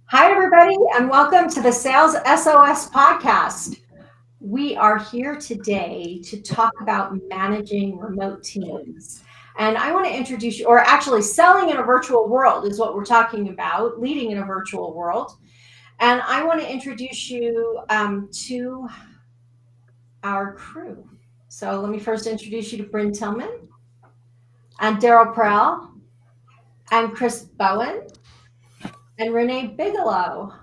Hi, everybody, and welcome to the Sales SOS podcast. We are here today to talk about managing remote teams. And I want to introduce you, or actually, selling in a virtual world is what we're talking about, leading in a virtual world. And I want to introduce you to our crew. So let me first introduce you to Bryn Tillman and Daryl Prell and Chris Bowen and Renee Bigelow.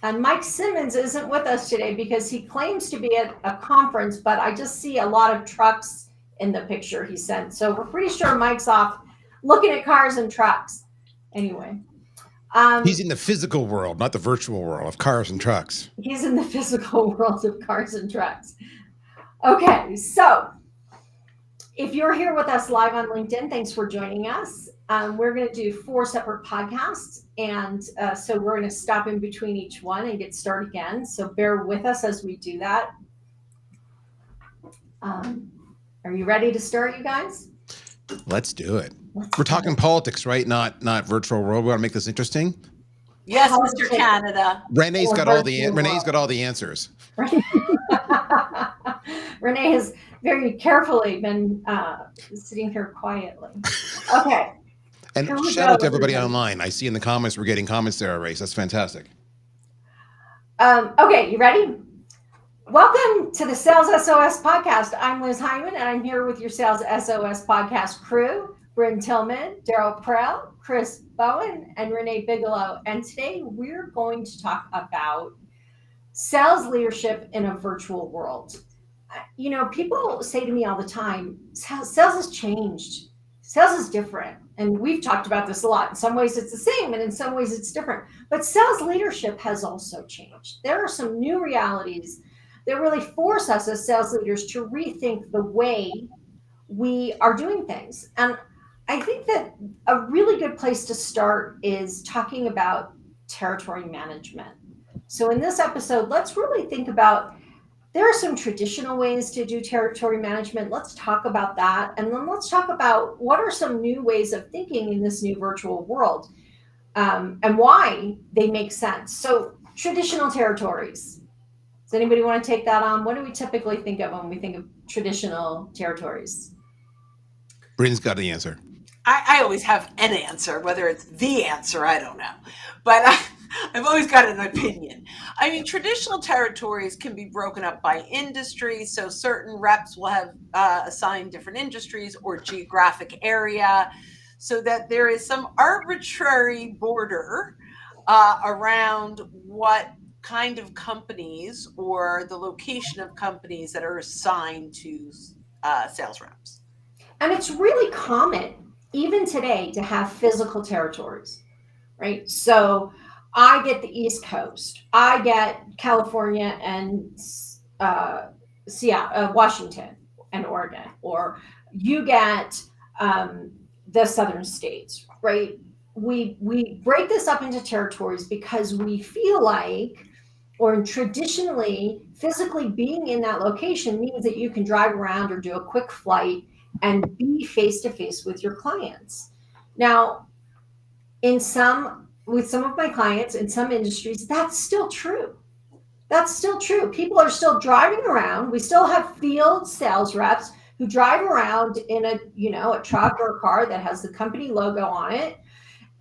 And Mike Simmons isn't with us today because he claims to be at a conference, but I just see a lot of trucks in the picture he sent. So we're pretty sure Mike's off looking at cars and trucks. Anyway. He's in the physical world, not the virtual world of cars and trucks. He's in the physical world of cars and trucks. Okay, so if you're here with us live on LinkedIn, thanks for joining us. We're going to do 4 separate podcasts, and so we're going to stop in between each one and get started again. So bear with us as we do that. Are you ready to start, you guys? Let's do it. We're talking politics, right? Not virtual world. We want to make this interesting. Yes, Mr. Canada. Renee's got all the answers. Renee has very carefully been sitting here quietly. Okay. And shout out to everybody online. I see in the comments we're getting comments there, Race. That's fantastic. Okay, you ready? Welcome to the Sales SOS podcast. I'm Liz Hyman, and I'm here with your Sales SOS podcast crew, Bryn Tillman, Daryl Prell, Chris Bowen, and Renee Bigelow. And today we're going to talk about sales leadership in a virtual world. You know, people say to me all the time, sales has changed. Sales is different. And we've talked about this a lot. In some ways it's the same, and in some ways it's different. But sales leadership has also changed. There are some new realities that really force us as sales leaders to rethink the way we are doing things. And I think that a really good place to start is talking about territory management. So in this episode, let's really think about, there are some traditional ways to do territory management. Let's talk about that. And then let's talk about what are some new ways of thinking in this new virtual world, and why they make sense. So traditional territories. Does anybody want to take that on? What do we typically think of when we think of traditional territories? Bryn's got the answer. I always have an answer, whether it's the answer, I don't know. But I've always got an opinion. I mean, traditional territories can be broken up by industry. So certain reps will have assigned different industries or geographic area so that there is some arbitrary border around what kind of companies or the location of companies that are assigned to sales reps. And it's really common, even today, to have physical territories, right? So I get the East Coast, I get California and Seattle, Washington and Oregon, or you get the southern states, right? We break this up into territories because we feel like, or traditionally, physically being in that location means that you can drive around or do a quick flight and be face-to-face with your clients. Now, with some of my clients in some industries, that's still true. That's still true. People are still driving around. We still have field sales reps who drive around in a truck or a car that has the company logo on it,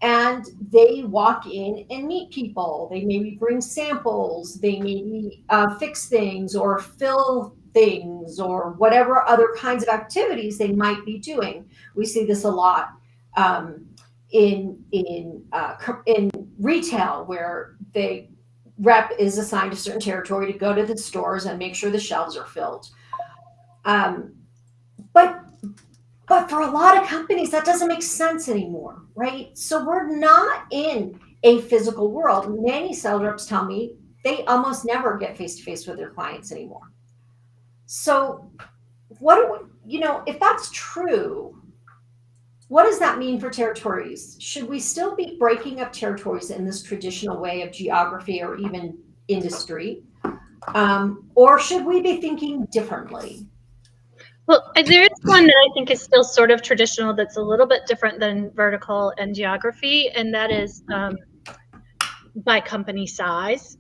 and they walk in and meet people. They maybe bring samples. They maybe fix things or fill things or whatever other kinds of activities they might be doing. We see this a lot in retail, where the rep is assigned a certain territory to go to the stores and make sure the shelves are filled. But for a lot of companies, that doesn't make sense anymore, right? So we're not in a physical world. Many sales reps tell me they almost never get face-to-face with their clients anymore. So if that's true, what does that mean for territories? Should we still be breaking up territories in this traditional way of geography or even industry? Or should we be thinking differently? Well, there is one that I think is still sort of traditional that's a little bit different than vertical and geography, and that is by company size,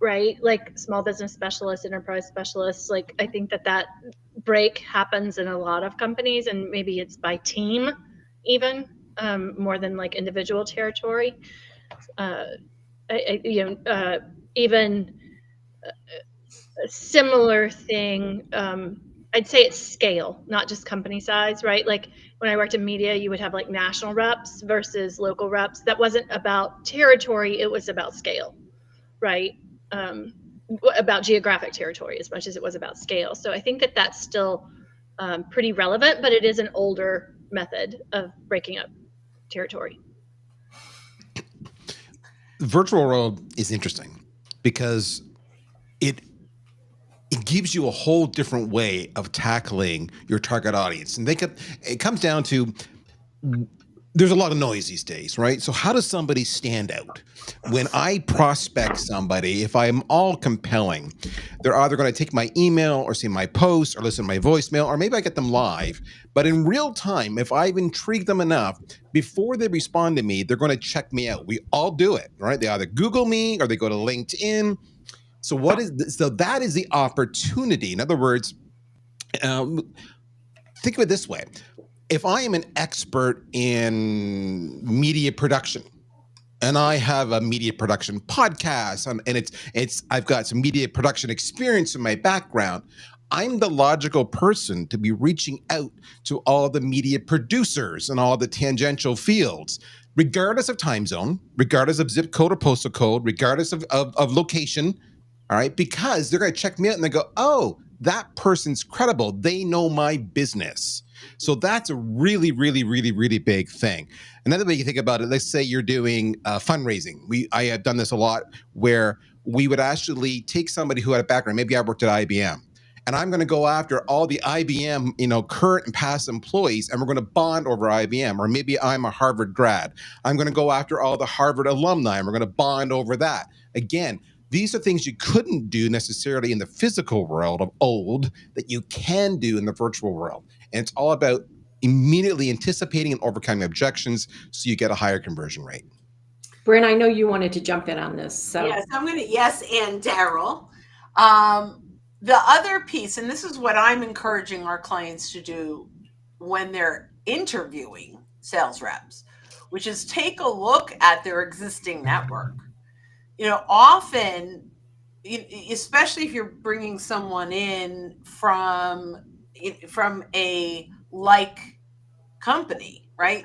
right? Like small business specialists, enterprise specialists. Like I think that break happens in a lot of companies, and maybe it's by team even more than like individual territory. Even a similar thing. I'd say it's scale, not just company size, right? Like when I worked in media, you would have like national reps versus local reps. That wasn't about territory, it was about scale, right? Um, about geographic territory as much as it was about scale. So I think that that's still pretty relevant, but it is an older method of breaking up territory. The virtual world is interesting because it gives you a whole different way of tackling your target audience. And it comes down to, there's a lot of noise these days, right? So how does somebody stand out? When I prospect somebody, if I'm all compelling, they're either going to take my email or see my post or listen to my voicemail, or maybe I get them live. But in real time, if I've intrigued them enough, before they respond to me, they're going to check me out. We all do it, right? They either Google me or they go to LinkedIn. So that is the opportunity. In other words, think of it this way. If I am an expert in media production and I have a media production podcast and I've got some media production experience in my background, I'm the logical person to be reaching out to all the media producers and all the tangential fields, regardless of time zone, regardless of zip code or postal code, regardless of location. All right, because they're going to check me out and they go, oh, that person's credible. They know my business. So that's a really, really, really, really big thing. Another way you think about it, let's say you're doing fundraising. I had done this a lot where we would actually take somebody who had a background. Maybe I worked at IBM, and I'm going to go after all the IBM, current and past employees, and we're going to bond over IBM. Or maybe I'm a Harvard grad. I'm going to go after all the Harvard alumni, and we're going to bond over that. Again, these are things you couldn't do necessarily in the physical world of old that you can do in the virtual world. And it's all about immediately anticipating and overcoming objections so you get a higher conversion rate. Bryn, I know you wanted to jump in on this. So yes, I'm going to and Daryl. The other piece, and this is what I'm encouraging our clients to do when they're interviewing sales reps, which is take a look at their existing network. Often, especially if you're bringing someone in from a like company, right?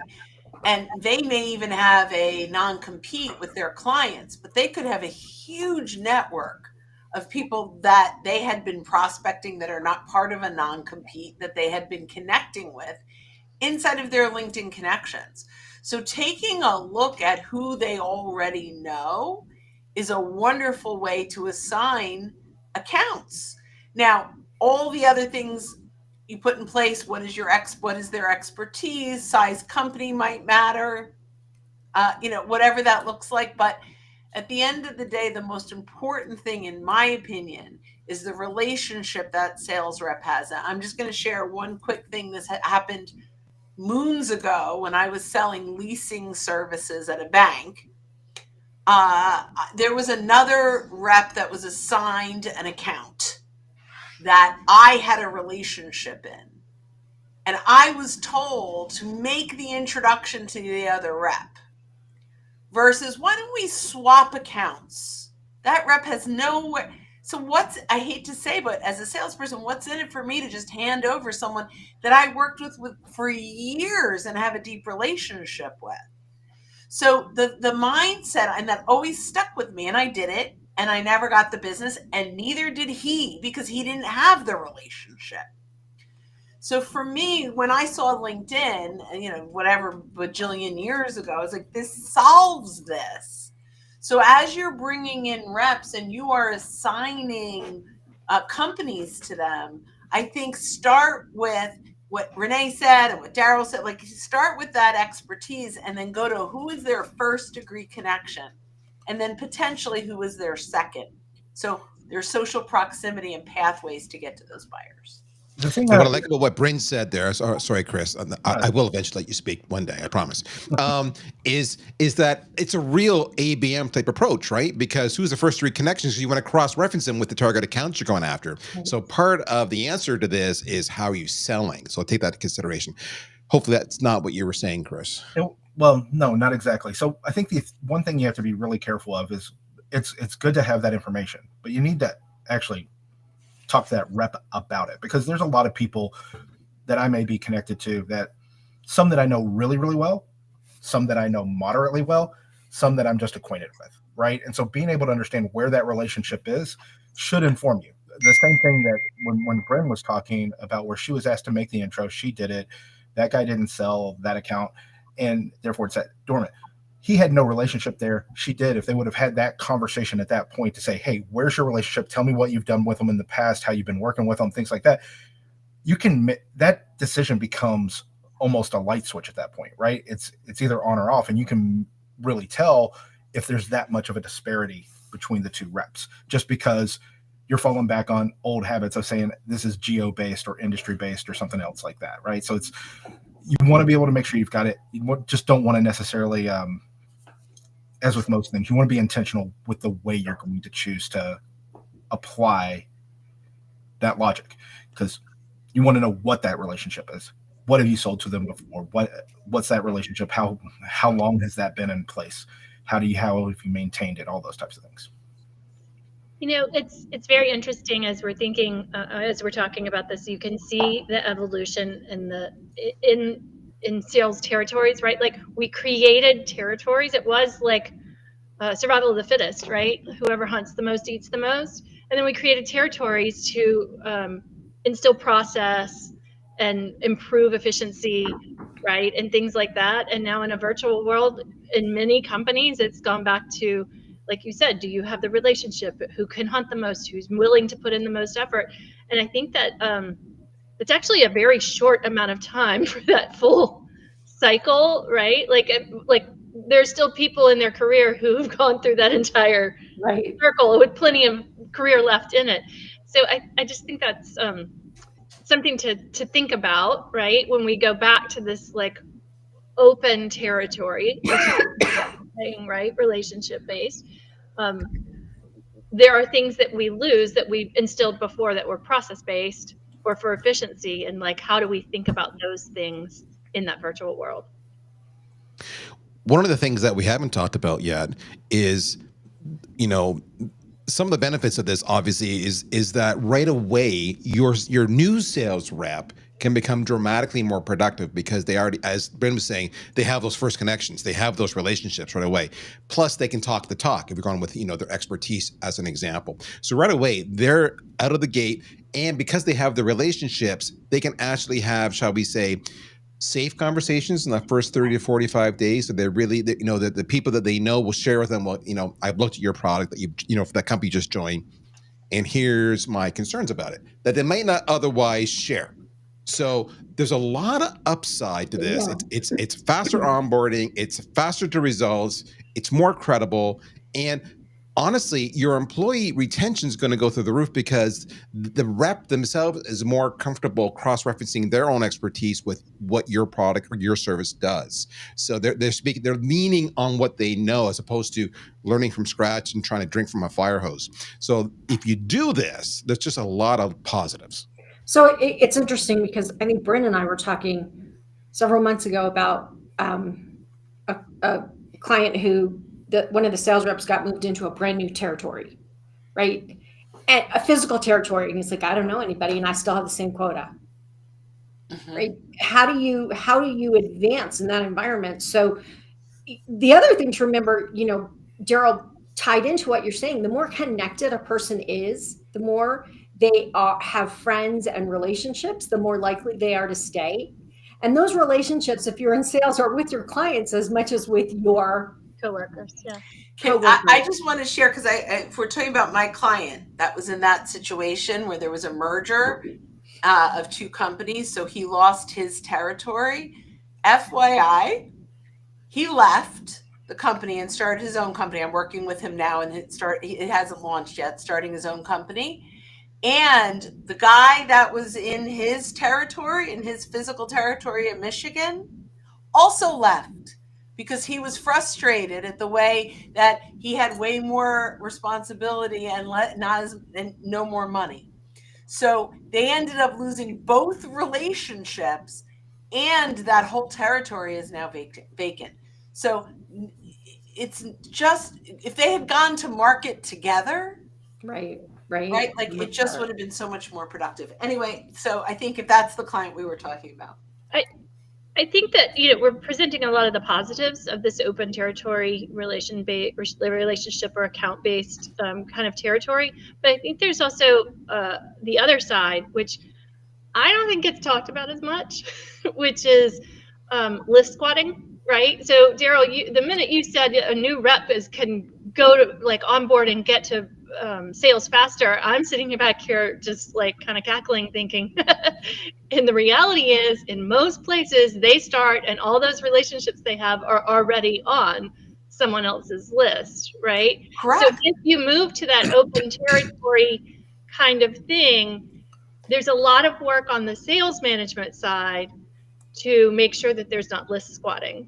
And they may even have a non-compete with their clients, but they could have a huge network of people that they had been prospecting that are not part of a non-compete that they had been connecting with inside of their LinkedIn connections. So taking a look at who they already know is a wonderful way to assign accounts. Now, all the other things you put in place, what is their expertise, size company might matter, whatever that looks like. But at the end of the day, the most important thing, in my opinion, is the relationship that sales rep has. I'm just going to share one quick thing. This happened moons ago when I was selling leasing services at a bank. There was another rep that was assigned an account that I had a relationship in. And I was told to make the introduction to the other rep versus why don't we swap accounts? That rep has nowhere. So I hate to say, but as a salesperson, what's in it for me to just hand over someone that I worked with for years and have a deep relationship with? So the mindset, and that always stuck with me, and I did it, and I never got the business, and neither did he, because he didn't have the relationship. So for me, when I saw LinkedIn, whatever bajillion years ago, I was like, this solves this. So as you're bringing in reps and you are assigning companies to them, I think start with what Renee said and what Daryl said, like start with that expertise and then go to who is their first degree connection and then potentially who is their second. So there's social proximity and pathways to get to those buyers. The thing And what I like about what Bryn said there, sorry, Chris, I will eventually let you speak one day, I promise. Is that it's a real ABM type approach, right? Because who's the first three connections? You want to cross-reference them with the target accounts you're going after. So part of the answer to this is how are you selling? So take that into consideration. Hopefully that's not what you were saying, Chris. Well, no, not exactly. So I think the one thing you have to be really careful of is it's good to have that information, but you need to actually talk to that rep about it, because there's a lot of people that I may be connected to, that some that I know really, really well, some that I know moderately well, some that I'm just acquainted with, right? And so being able to understand where that relationship is should inform you. The same thing that when Bryn was talking about where she was asked to make the intro, she did it. That guy didn't sell that account, and therefore it's at dormant. He had no relationship there. She did. If they would have had that conversation at that point to say, hey, where's your relationship? Tell me what you've done with them in the past, how you've been working with them, things like that. You can, that decision becomes almost a light switch at that point, right? It's either on or off, and you can really tell if there's that much of a disparity between the two reps, just because you're falling back on old habits of saying this is geo-based or industry-based or something else like that, right? So it's, you want to be able to make sure you've got it. You just don't want to necessarily, as with most things, you want to be intentional with the way you're going to choose to apply that logic, because you want to know what that relationship is. What have you sold to them before? What's that relationship? How long has that been in place? How have you maintained it? All those types of things. It's very interesting as we're thinking, as we're talking about this. You can see the evolution in sales territories, right? Like we created territories. It was like survival of the fittest, right? Whoever hunts the most eats the most. And then we created territories to instill process and improve efficiency, right? And things like that. And now in a virtual world, in many companies, it's gone back to, like you said, do you have the relationship? Who can hunt the most? Who's willing to put in the most effort? And I think that it's actually a very short amount of time for that full cycle, right? Like there's still people in their career who've gone through that entire circle with plenty of career left in it. So I just think that's something to think about, right? When we go back to this like open territory, which is saying, right, relationship based. There are things that we lose that we instilled before that were process based or for efficiency, and like how do we think about those things in that virtual world? One of the things that we haven't talked about yet is, some of the benefits of this obviously is that right away your new sales rep can become dramatically more productive because they already, as Bryn was saying, they have those first connections, they have those relationships right away. Plus, they can talk the talk if you're going with their expertise as an example. So right away, they're out of the gate, and because they have the relationships, they can actually have, shall we say, safe conversations in the first 30 to 45 days. So they're really, the people that they know will share with them, well, I've looked at your product that for that company you just joined, and here's my concerns about it that they might not otherwise share. So there's a lot of upside to this. Yeah. It's faster onboarding, it's faster to results, it's more credible, and honestly, your employee retention is going to go through the roof because the rep themselves is more comfortable cross-referencing their own expertise with what your product or your service does. So they're leaning on what they know as opposed to learning from scratch and trying to drink from a fire hose. So if you do this, there's just a lot of positives. So it's interesting because I think Bryn and I were talking several months ago about a client who one of the sales reps got moved into a brand new territory, right? And a physical territory. And he's like, I don't know anybody and I still have the same quota. Mm-hmm. Right? How do you advance in that environment? So the other thing to remember, Daryl, tied into what you're saying, the more connected a person is, the more they have friends and relationships, the more likely they are to stay. And those relationships, if you're in sales, are with your clients as much as with your coworkers. Yeah. I just want to share, because if we're talking about my client that was in that situation where there was a merger of two companies, so he lost his territory. FYI, he left the company and started his own company. I'm working with him now, and it hasn't launched yet, starting his own company. And the guy that was in his territory, in his physical territory in Michigan, also left because he was frustrated at the way that he had way more responsibility and no more money. So they ended up losing both relationships, and that whole territory is now vacant. So it's just, if they had gone to market together, Right. like it just would have been so much more productive. Anyway, so I think if that's the client we were talking about. I think that we're presenting a lot of the positives of this open territory relationship or account based kind of territory, but I think there's also the other side, which I don't think gets talked about as much, which is list squatting. Right. So Daryl, the minute you said a new rep can go to like onboard and get to sales faster, I'm sitting back here just like kind of cackling, thinking. And the reality is, in most places, they start and all those relationships they have are already on someone else's list, right? Correct. So if you move to that open territory kind of thing, there's a lot of work on the sales management side to make sure that there's not list squatting.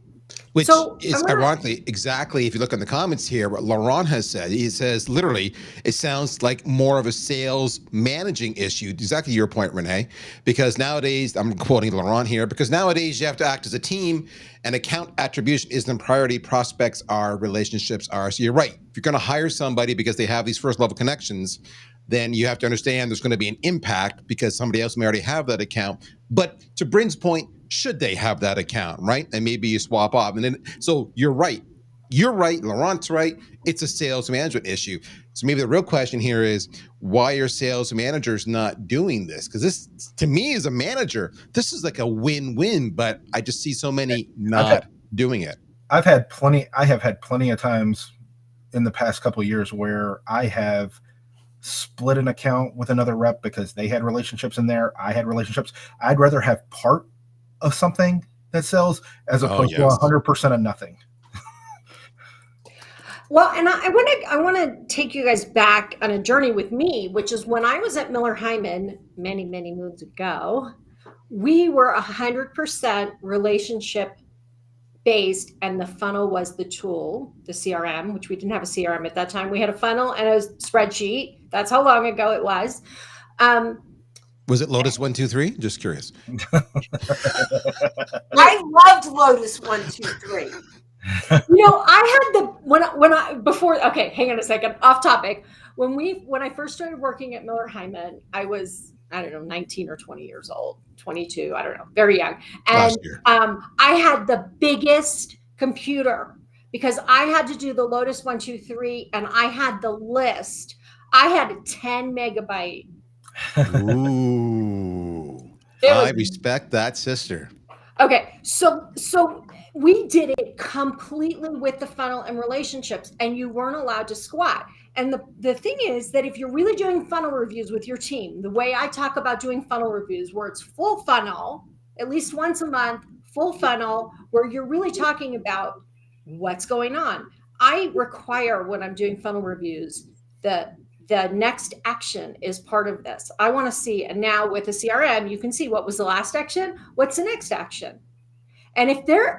Which is ironically exactly, if you look in the comments here, what Laurent has said. He says, literally, it sounds like more of a sales managing issue. Exactly your point, Renee. Because nowadays, I'm quoting Laurent here, because nowadays you have to act as a team, and account attribution isn't a priority. Prospects are, relationships are. So you're right. If you're going to hire somebody because they have these first level connections, then you have to understand there's going to be an impact because somebody else may already have that account. But to Bryn's point, should they have that account, right? And maybe you swap off. And then, so you're right. You're right. Laurent's right. It's a sales management issue. So maybe the real question here is, why are sales managers not doing this? Because this, to me, as a manager, this is like a win-win, but I just see so many not doing it. I have had plenty of times in the past couple of years where I have split an account with another rep because they had relationships in there. I had relationships. I'd rather have part of something that sells as opposed to 100% of nothing. Well, and I want to take you guys back on a journey with me, which is when I was at Miller Hyman many moons ago. We were 100% relationship based, and the funnel was the tool, the CRM, which we didn't have a CRM at that time. We had a funnel and a spreadsheet. That's how long ago it was. Was it Lotus 123? Just curious. I loved Lotus 123. I had okay, hang on a second, off topic. When I first started working at Miller Hyman, I was, 19 or 20 years old, 22, I don't know, very young. And I had the biggest computer because I had to do the Lotus 123 and I had the list. I had a 10 megabyte. Ooh, I respect that, sister. Okay, so we did it completely with the funnel and relationships, and you weren't allowed to squat. And the thing is that if you're really doing funnel reviews with your team, the way I talk about doing funnel reviews, where it's full funnel, at least once a month, full funnel, where you're really talking about what's going on. I require, when I'm doing funnel reviews, the next action is part of this. I want to see, and now with a CRM, you can see what was the last action, what's the next action. And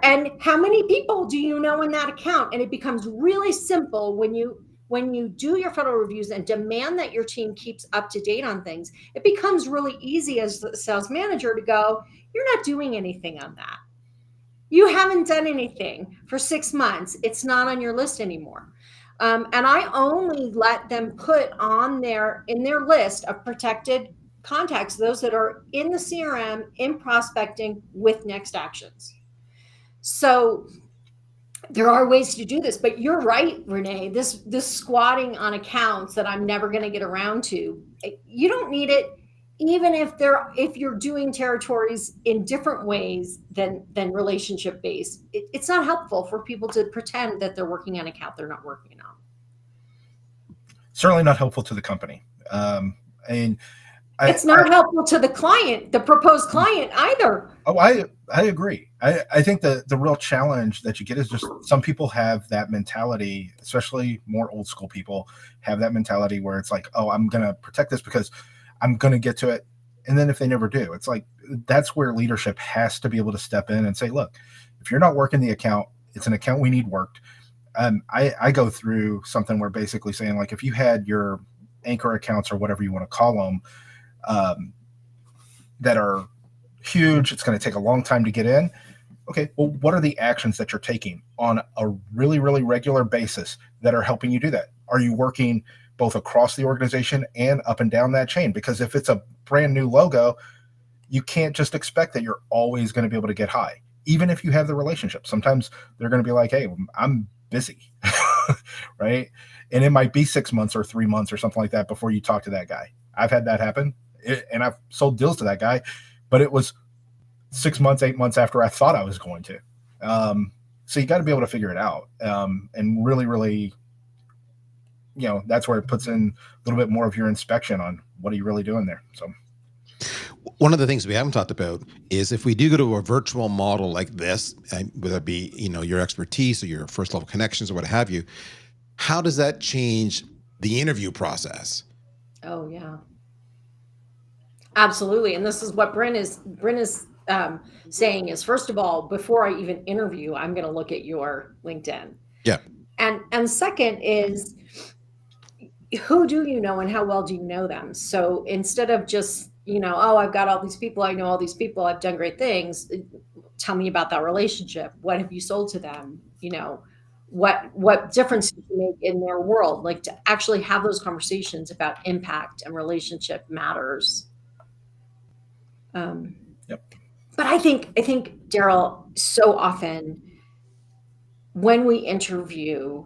and how many people do you know in that account? And it becomes really simple when you do your funnel reviews and demand that your team keeps up to date on things. It becomes really easy as the sales manager to go, you're not doing anything on that. You haven't done anything for 6 months. It's not on your list anymore. And I only let them put in their list of protected contacts, those that are in the CRM, in prospecting with next actions. So there are ways to do this, but you're right, Renee, this squatting on accounts that I'm never going to get around to, you don't need it, even if you're doing territories in different ways than relationship based. It's not helpful for people to pretend that they're working on an account they're not working on. Certainly not helpful to the company. It's not helpful to the client, the proposed client either. Oh, I agree. I think the real challenge that you get is just some people have that mentality, especially more old school people have that mentality where it's like, oh, I'm going to protect this because I'm going to get to it. And then if they never do, it's like, that's where leadership has to be able to step in and say, look, if you're not working the account, it's an account we need worked. I go through something where basically saying, like, if you had your anchor accounts or whatever you want to call them, that are huge, it's going to take a long time to get in. Okay, well, what are the actions that you're taking on a really, really regular basis that are helping you do that? Are you working both across the organization and up and down that chain? Because if it's a brand new logo, you can't just expect that you're always going to be able to get high, even if you have the relationship. Sometimes they're going to be like, hey, I'm busy, right? And it might be 6 months or 3 months or something like that before you talk to that guy. I've had that happen, and I've sold deals to that guy, but it was 6 months, 8 months after I thought I was going to. So you got to be able to figure it out, and really, really, that's where it puts in a little bit more of your inspection on what are you really doing there. So one of the things we haven't talked about is if we do go to a virtual model like this, whether it be your expertise or your first level connections or what have you, how does that change the interview process? Oh yeah, absolutely. And this is what Bryn is saying is, first of all, before I even interview, I'm going to look at your LinkedIn. Yeah. And second is, who do you know and how well do you know them? So instead of just, oh, I've got all these people, I know all these people, I've done great things. Tell me about that relationship. What have you sold to them? What difference did you make in their world? Like, to actually have those conversations about impact and relationship matters. Yep. But I think Daryl, so often when we interview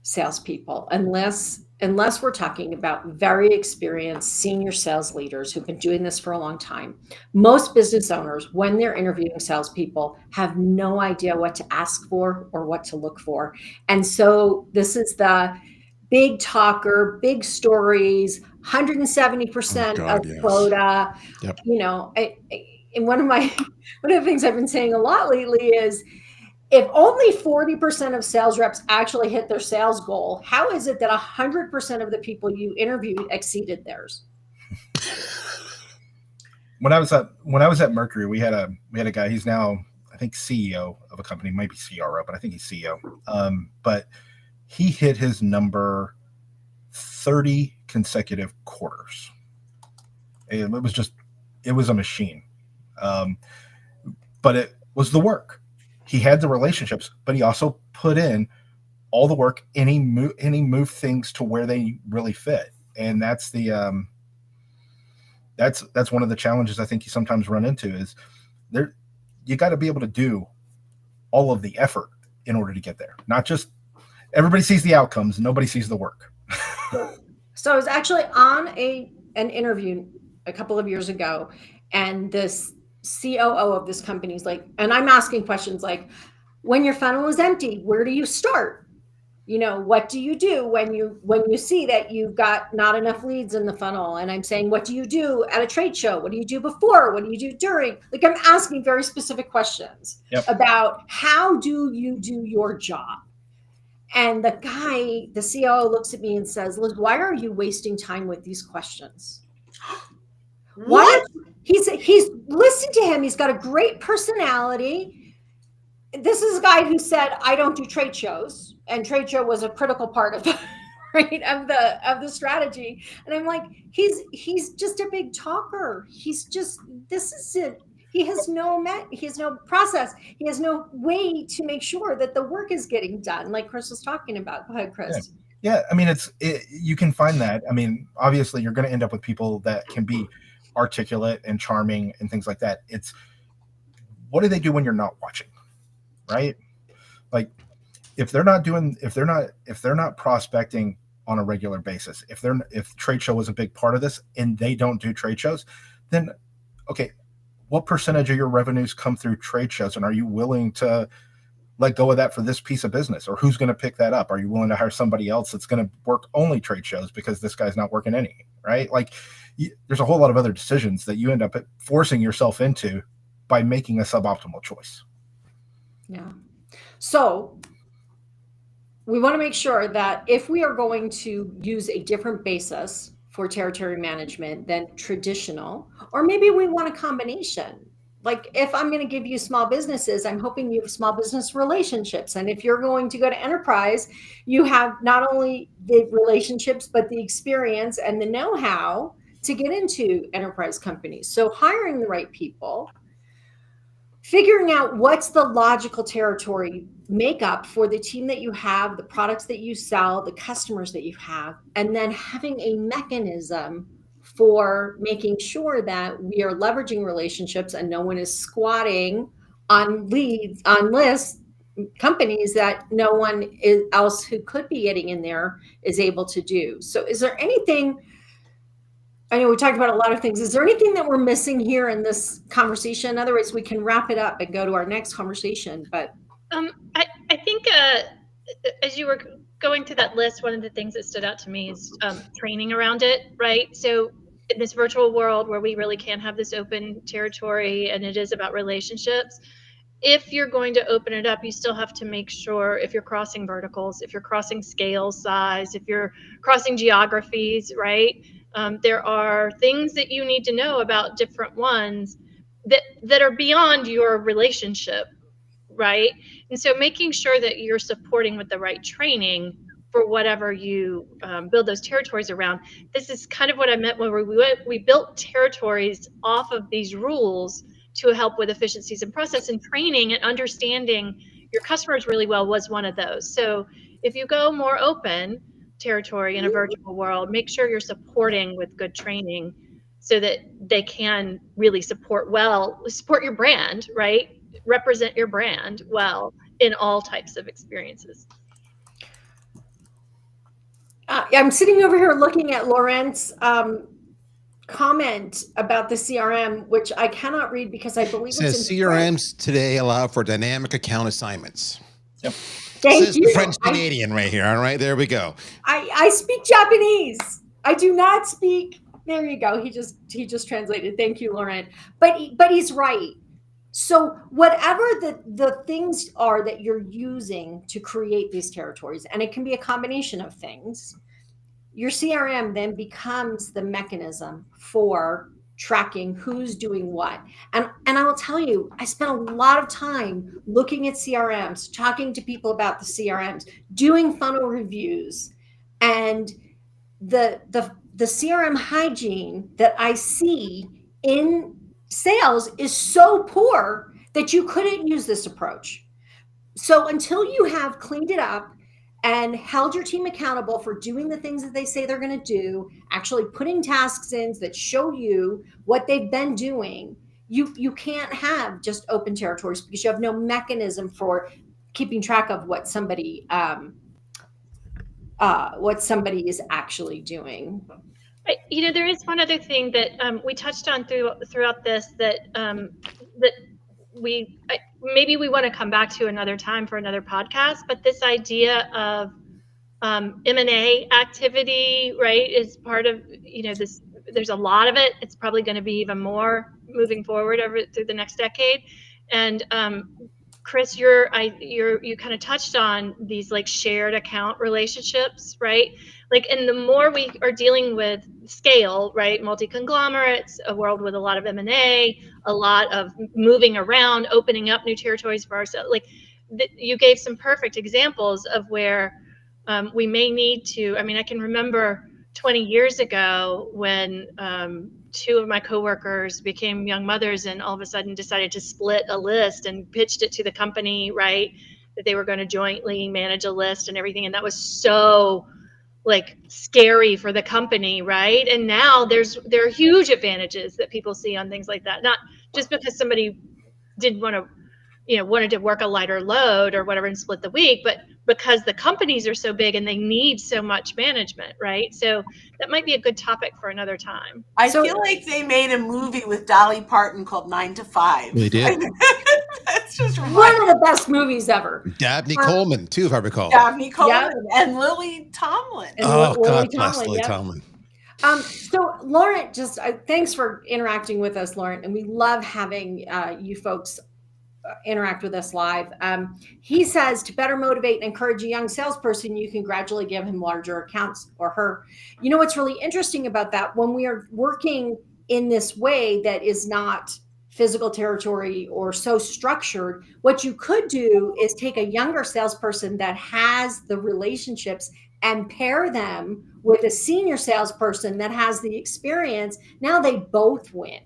salespeople, unless we're talking about very experienced senior sales leaders who've been doing this for a long time, most business owners, when they're interviewing salespeople, have no idea what to ask for or what to look for. And so this is the big talker, big stories, 170% of yes. quota. Yep. And one of the things I've been saying a lot lately is, if only 40% of sales reps actually hit their sales goal, how is it that 100% of the people you interviewed exceeded theirs? When I was at Mercury, we had a guy. He's now, I think, CEO of a company, might be CRO, but I think he's CEO. But he hit his number 30 consecutive quarters. It was a machine. But it was the work. He had the relationships, but he also put in all the work, and he moved things to where they really fit. And that's that's one of the challenges I think you sometimes run into is you got to be able to do all of the effort in order to get there. Not just everybody sees the outcomes, nobody sees the work. So I was actually on an interview a couple of years ago, and this COO of this company is like, and I'm asking questions like, when your funnel is empty, where do you start? What do you do when you see that you've got not enough leads in the funnel? And I'm saying, what do you do at a trade show? What do you do before? What do you do during? Like, I'm asking very specific questions about how do you do your job? And the COO looks at me and says, Liz, why are you wasting time with these questions? What? He's listen to him. He's got a great personality. This is a guy who said, I don't do trade shows, and trade show was a critical part of of the strategy. And I'm like, he's just a big talker. This is it. He has no process. He has no way to make sure that the work is getting done, like Chris was talking about. Go ahead, Chris. Yeah. I mean, you can find that. I mean, obviously you're going to end up with people that can be articulate and charming and things like that. It's, what do they do when you're not watching? Right? Like, if they're not prospecting on a regular basis, if trade show was a big part of this and they don't do trade shows, then okay, what percentage of your revenues come through trade shows, and are you willing to let go of that for this piece of business? Or who's going to pick that up? Are you willing to hire somebody else that's going to work only trade shows because this guy's not working any, right? Like, there's a whole lot of other decisions that you end up forcing yourself into by making a suboptimal choice. Yeah. So we want to make sure that if we are going to use a different basis for territory management than traditional, or maybe we want a combination. Like if I'm going to give you small businesses, I'm hoping you have small business relationships. And if you're going to go to enterprise, you have not only the relationships, but the experience and the know-how to get into enterprise companies. So hiring the right people, figuring out what's the logical territory makeup for the team that you have, the products that you sell, the customers that you have, and then having a mechanism for making sure that we are leveraging relationships and no one is squatting on leads, on lists, companies that no one else who could be getting in there is able to do. So is there anything, I know we talked about a lot of things. Is there anything that we're missing here in this conversation? Otherwise, we can wrap it up and go to our next conversation. But I think as you were going through that list, one of the things that stood out to me is training around it, right? So in this virtual world where we really can have this open territory and it is about relationships, if you're going to open it up, you still have to make sure if you're crossing verticals, if you're crossing scale, size, if you're crossing geographies, right? There are things that you need to know about different ones that are beyond your relationship, right? And so making sure that you're supporting with the right training for whatever you build those territories around. This is kind of what I meant when we built territories off of these rules to help with efficiencies and process, and training and understanding your customers really well was one of those. So if you go more open territory in a virtual world, make sure you're supporting with good training so that they can really support your brand, right? Represent your brand well in all types of experiences. I'm sitting over here looking at Laurent's comment about the CRM, which I cannot read because I believe It says it's in CRMs today allow for dynamic account assignments. Yep. Thank Says you. the French Canadian right here. All right, there we go. I speak Japanese. I do not speak. There you go. He just translated. Thank you, Laurent. But he's right. So whatever the things are that you're using to create these territories, and it can be a combination of things, your CRM then becomes the mechanism for tracking who's doing what. And I will tell you, I spent a lot of time looking at CRMs, talking to people about the CRMs, doing funnel reviews, and the CRM hygiene that I see in sales is so poor that you couldn't use this approach. So until you have cleaned it up and held your team accountable for doing the things that they say they're going to do, actually putting tasks in that show you what they've been doing, you can't have just open territories because you have no mechanism for keeping track of what somebody is actually doing. There is one other thing that we touched on throughout this that maybe we want to come back to another time for another podcast, but this idea of M&A activity, right, is part of, this. There's a lot of it. It's probably going to be even more moving forward through the next decade. And Chris, you kind of touched on these like shared account relationships, right? Like, and the more we are dealing with scale, right, multi-conglomerates, a world with a lot of M&A, a lot of moving around, opening up new territories for ourselves. Like, you gave some perfect examples of where we may need to. I mean, I can remember 20 years ago when two of my coworkers became young mothers and all of a sudden decided to split a list and pitched it to the company, right, that they were going to jointly manage a list and everything. And that was so like scary for the company, right? And now there are huge advantages that people see on things like that. Not just because somebody did wanted to work a lighter load or whatever and split the week, but because the companies are so big and they need so much management, right? So that might be a good topic for another time. I feel like they made a movie with Dolly Parton called 9 to 5. They did. That's just one of the best movies ever. Dabney Coleman, too, if I recall. Dabney Coleman and Lily Tomlin. Oh, God bless Lily Tomlin. So Laurent, thanks for interacting with us, Laurent, and we love having you folks interact with us live. He says to better motivate and encourage a young salesperson, you can gradually give him larger accounts or her. You know what's really interesting about that? When we are working in this way that is not physical territory or so structured, what you could do is take a younger salesperson that has the relationships and pair them with a senior salesperson that has the experience. Now they both win,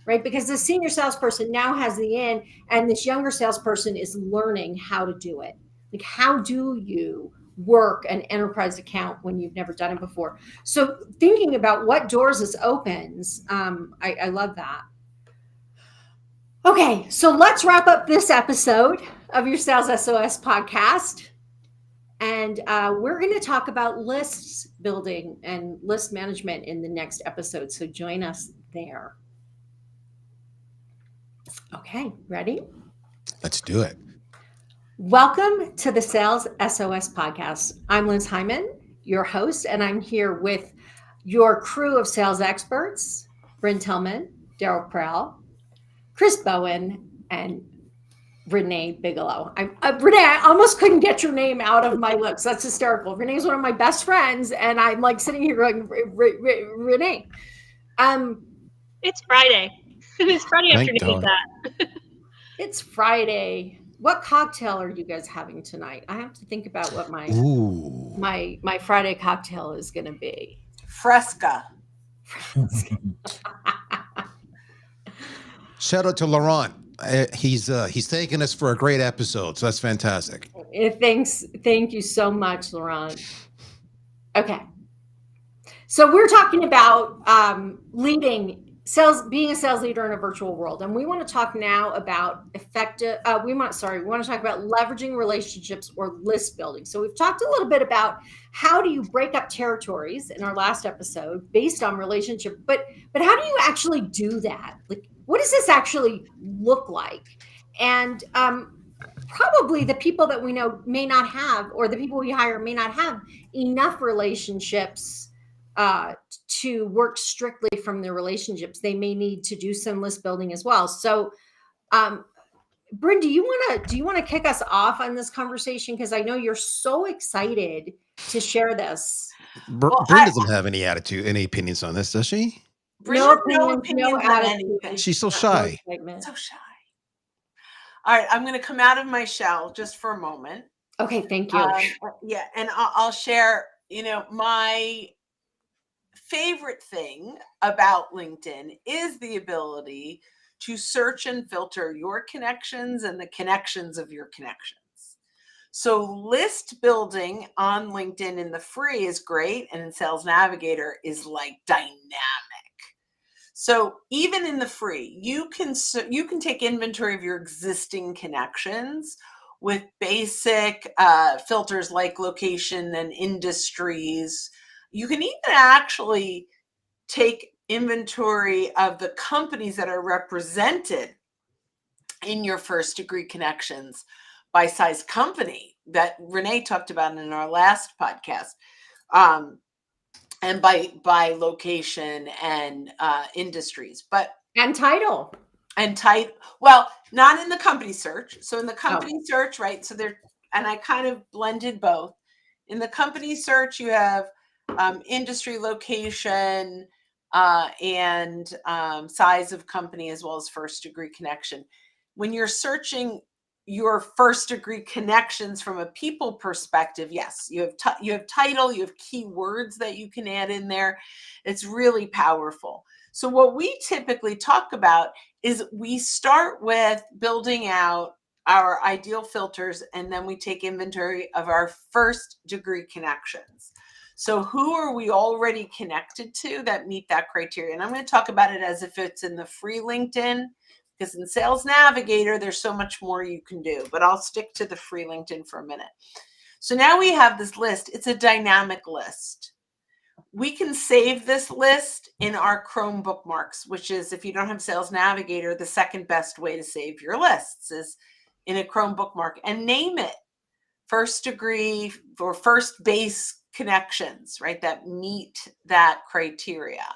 right? Because the senior salesperson now has the in, and this younger salesperson is learning how to do it. Like, how do you work an enterprise account when you've never done it before? So thinking about what doors this opens, I love that. Okay, so let's wrap up this episode of your Sales SOS podcast. And we're going to talk about lists building and list management in the next episode. So join us there. Okay, ready? Let's do it. Welcome to the Sales SOS podcast. I'm Liz Hyman, your host, and I'm here with your crew of sales experts, Bryn Tillman, Daryl Prell, Chris Bowen, and Renee Bigelow. Renee, I almost couldn't get your name out of my lips. That's hysterical. Renee's one of my best friends, and I'm like sitting here going, Renee. It's Friday. It's Friday Thank afternoon. God. It's Friday. What cocktail are you guys having tonight? I have to think about what my Friday cocktail is going to be. Fresca. Shout out to Laurent. He's taking us for a great episode, so that's fantastic. Thank you so much, Laurent. Okay, so we're talking about leading sales, being a sales leader in a virtual world, and we want to talk now about effective. We want to talk about leveraging relationships or list building. So we've talked a little bit about how do you break up territories in our last episode based on relationship, but how do you actually do that? Like, what does this actually look like? And probably the people that we know may not have, or the people we hire may not have enough relationships to work strictly from their relationships. They may need to do some list building as well. So, Bryn, do you want to kick us off on this conversation? Because I know you're so excited to share this. Bryn doesn't have any opinions on this, does she? No opinions on anything. She's so shy. So shy. All right, I'm going to come out of my shell just for a moment. Okay, thank you. Yeah, and I'll share, my favorite thing about LinkedIn is the ability to search and filter your connections and the connections of your connections. So list building on LinkedIn in the free is great, and in Sales Navigator is like dynamic. So even in the free, you can take inventory of your existing connections with basic filters like location and industries. You can even actually take inventory of the companies that are represented in your first degree connections by size company that Renee talked about in our last podcast. And by location and industries, and title. Well, not in the company search. So in the company search, right? So and I kind of blended both. In the company search, you have industry, location, and size of company, as well as first degree connection. When you're searching your first degree connections from a people perspective, yes, you have title, you have keywords that you can add in there. It's really powerful. So what we typically talk about is we start with building out our ideal filters, and then we take inventory of our first degree connections. So who are we already connected to that meet that criteria? And I'm going to talk about it as if it's in the free LinkedIn, because in Sales Navigator, there's so much more you can do, but I'll stick to the free LinkedIn for a minute. So now we have this list. It's a dynamic list. We can save this list in our Chrome bookmarks, which is, if you don't have Sales Navigator, the second best way to save your lists is in a Chrome bookmark, and name it first degree or first base connections, right, that meet that criteria.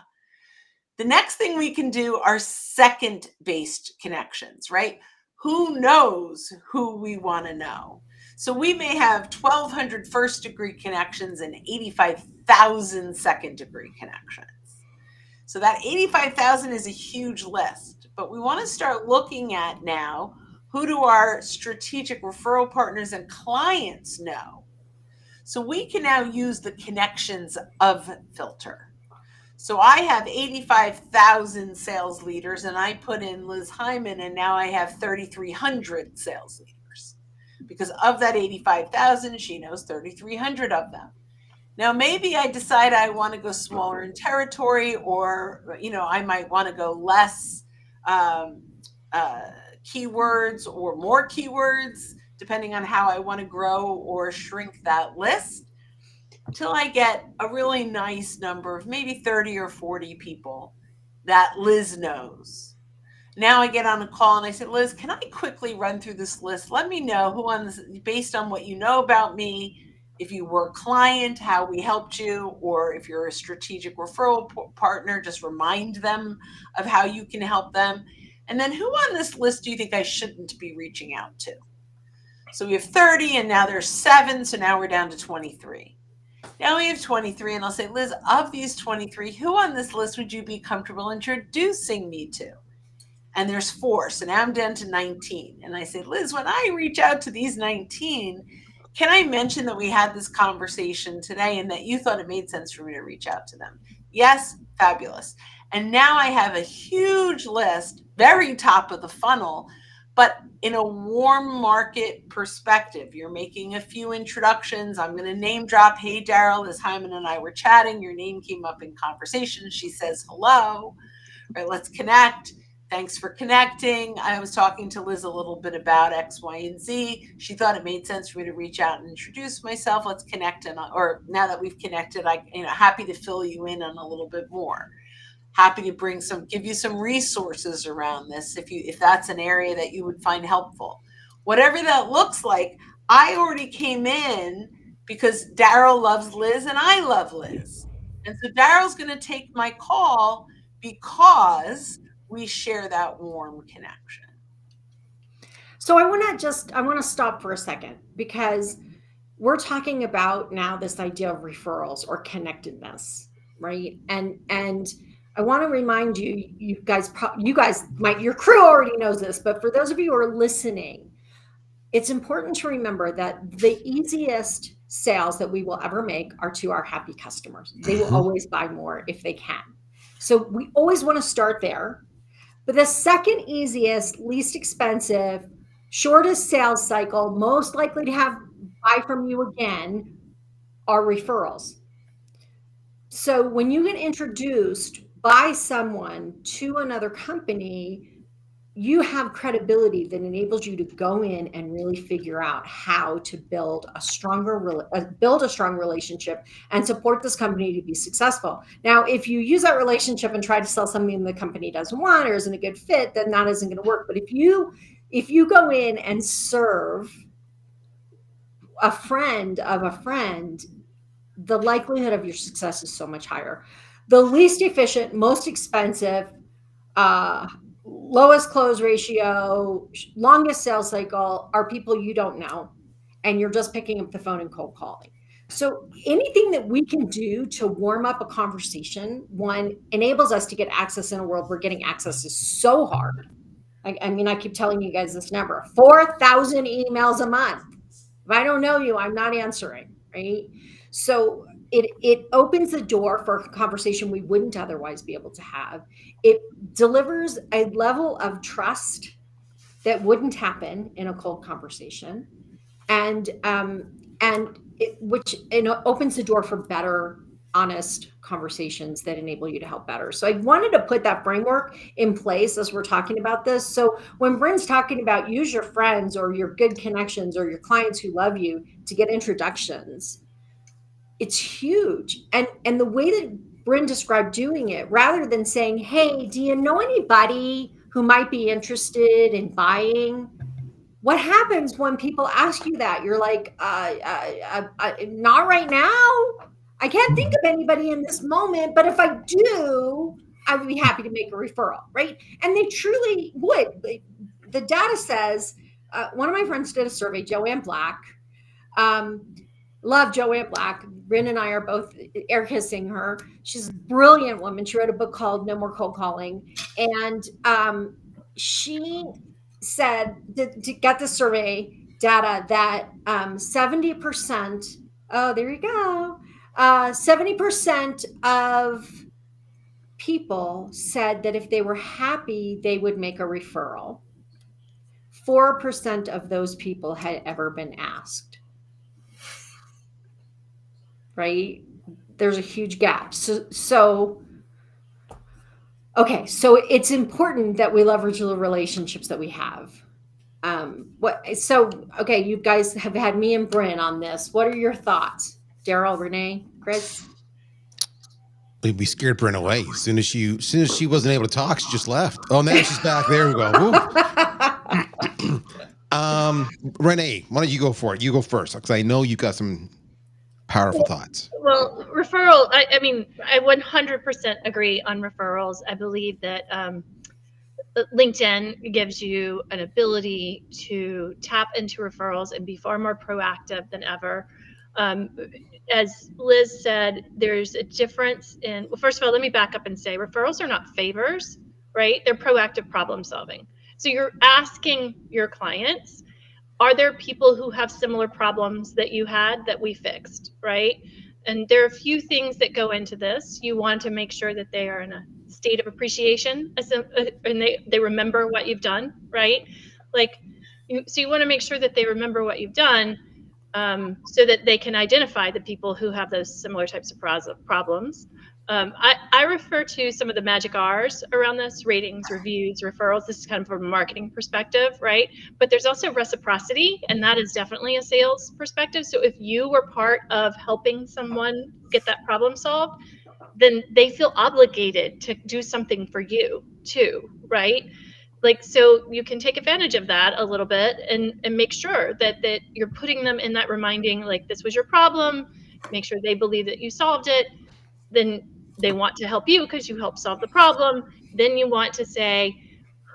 The next thing we can do are second based connections, right? who knows who we want to know. So we may have 1,200 first degree connections and 85,000 second degree connections. So that 85,000 is a huge list, but we want to start looking at now, who do our strategic referral partners and clients know? So we can now use the connections of filter. So I have 85,000 sales leaders and I put in Liz Hyman and now I have 3,300 sales leaders. Because of that 85,000, she knows 3,300 of them. Now, maybe I decide I want to go smaller in territory, or, I might want to go less keywords or more keywords, depending on how I want to grow or shrink that list, until I get a really nice number of maybe 30 or 40 people that Liz knows. Now I get on a call and I said, Liz, can I quickly run through this list? Let me know who on this, based on what you know about me, if you were a client, how we helped you, or if you're a strategic referral partner, just remind them of how you can help them. And then who on this list do you think I shouldn't be reaching out to? So we have 30 and now there's 7. So now we're down to 23. Now we have 23 and I'll say, Liz, of these 23, who on this list would you be comfortable introducing me to? And there's 4. So now I'm down to 19. And I say, Liz, when I reach out to these 19, can I mention that we had this conversation today and that you thought it made sense for me to reach out to them? Yes, fabulous. And now I have a huge list, very top of the funnel, but in a warm market perspective. You're making a few introductions. I'm going to name drop. Hey, Daryl, as Hyman and I were chatting, your name came up in conversation. She says, hello, right? Let's connect. Thanks for connecting. I was talking to Liz a little bit about X, Y, and Z. She thought it made sense for me to reach out and introduce myself. Let's connect. Or now that we've connected, happy to fill you in on a little bit more. Happy to give you some resources around this if that's an area that you would find helpful. Whatever that looks like, I already came in because Daryl loves Liz and I love Liz. And so Daryl's going to take my call because we share that warm connection. So I want to stop for a second, because we're talking about now this idea of referrals or connectedness, right? And I want to remind you, you guys, your crew already knows this, but for those of you who are listening, it's important to remember that the easiest sales that we will ever make are to our happy customers. They will always buy more if they can. So we always want to start there. But the second easiest, least expensive, shortest sales cycle, most likely to have buy from you again, are referrals. So when you get introduced by someone to another company, you have credibility that enables you to go in and really figure out how to build a strong relationship and support this company to be successful. Now, if you use that relationship and try to sell something the company doesn't want or isn't a good fit, then that isn't going to work. But if you go in and serve a friend of a friend, the likelihood of your success is so much higher. The least efficient, most expensive, lowest close ratio, longest sales cycle are people you don't know, and you're just picking up the phone and cold calling. So anything that we can do to warm up a conversation, one, enables us to get access in a world where getting access is so hard. I keep telling you guys this number, 4,000 emails a month. If I don't know you, I'm not answering, right? So it opens the door for a conversation we wouldn't otherwise be able to have. It delivers a level of trust that wouldn't happen in a cold conversation, and it opens the door for better, honest conversations that enable you to help better. So I wanted to put that framework in place as we're talking about this. So when Bryn's talking about use your friends or your good connections or your clients who love you to get introductions, it's huge. And the way that Bryn described doing it, rather than saying, hey, do you know anybody who might be interested in buying? What happens when people ask you that? You're like, not right now. I can't think of anybody in this moment, but if I do, I would be happy to make a referral, right? And they truly would. the data says, one of my friends did a survey, Joanne Black. Love Joanne Black. Bryn and I are both air kissing her. She's a brilliant woman. She wrote a book called No More Cold Calling. And she said, to get the survey data, that 70%, oh, there you go, 70% of people said that if they were happy, they would make a referral. 4% of those people had ever been asked. Right? There's a huge gap. So okay, so it's important that we leverage the relationships that we have. Okay, you guys have had me and Bryn on this. What are your thoughts? Daryl, Renee, Chris? We scared Bryn away. As soon as she wasn't able to talk, she just left. Oh, now she's back. There we go. Renee, why don't you go for it? You go first, because I know you got some powerful thoughts. Well, referral, I mean, I 100% agree on referrals. I believe that LinkedIn gives you an ability to tap into referrals and be far more proactive than ever. As Liz said, there's a difference in, well, first of all, let me back up and say referrals are not favors, right? They're proactive problem solving. So you're asking your clients, are there people who have similar problems that you had that we fixed, right? And there are a few things that go into this. You want to make sure that they are in a state of appreciation and they remember what you've done, right? So you want to make sure that they remember what you've done, so that they can identify the people who have those similar types of problems. I refer to some of the magic R's around this: ratings, reviews, referrals. This is kind of from a marketing perspective, right? But there's also reciprocity, and that is definitely a sales perspective. So if you were part of helping someone get that problem solved, then they feel obligated to do something for you too, right? So you can take advantage of that a little bit and make sure that you're putting them in that reminding, like, this was your problem, make sure they believe that you solved it. Then they want to help you because you helped solve the problem. Then you want to say,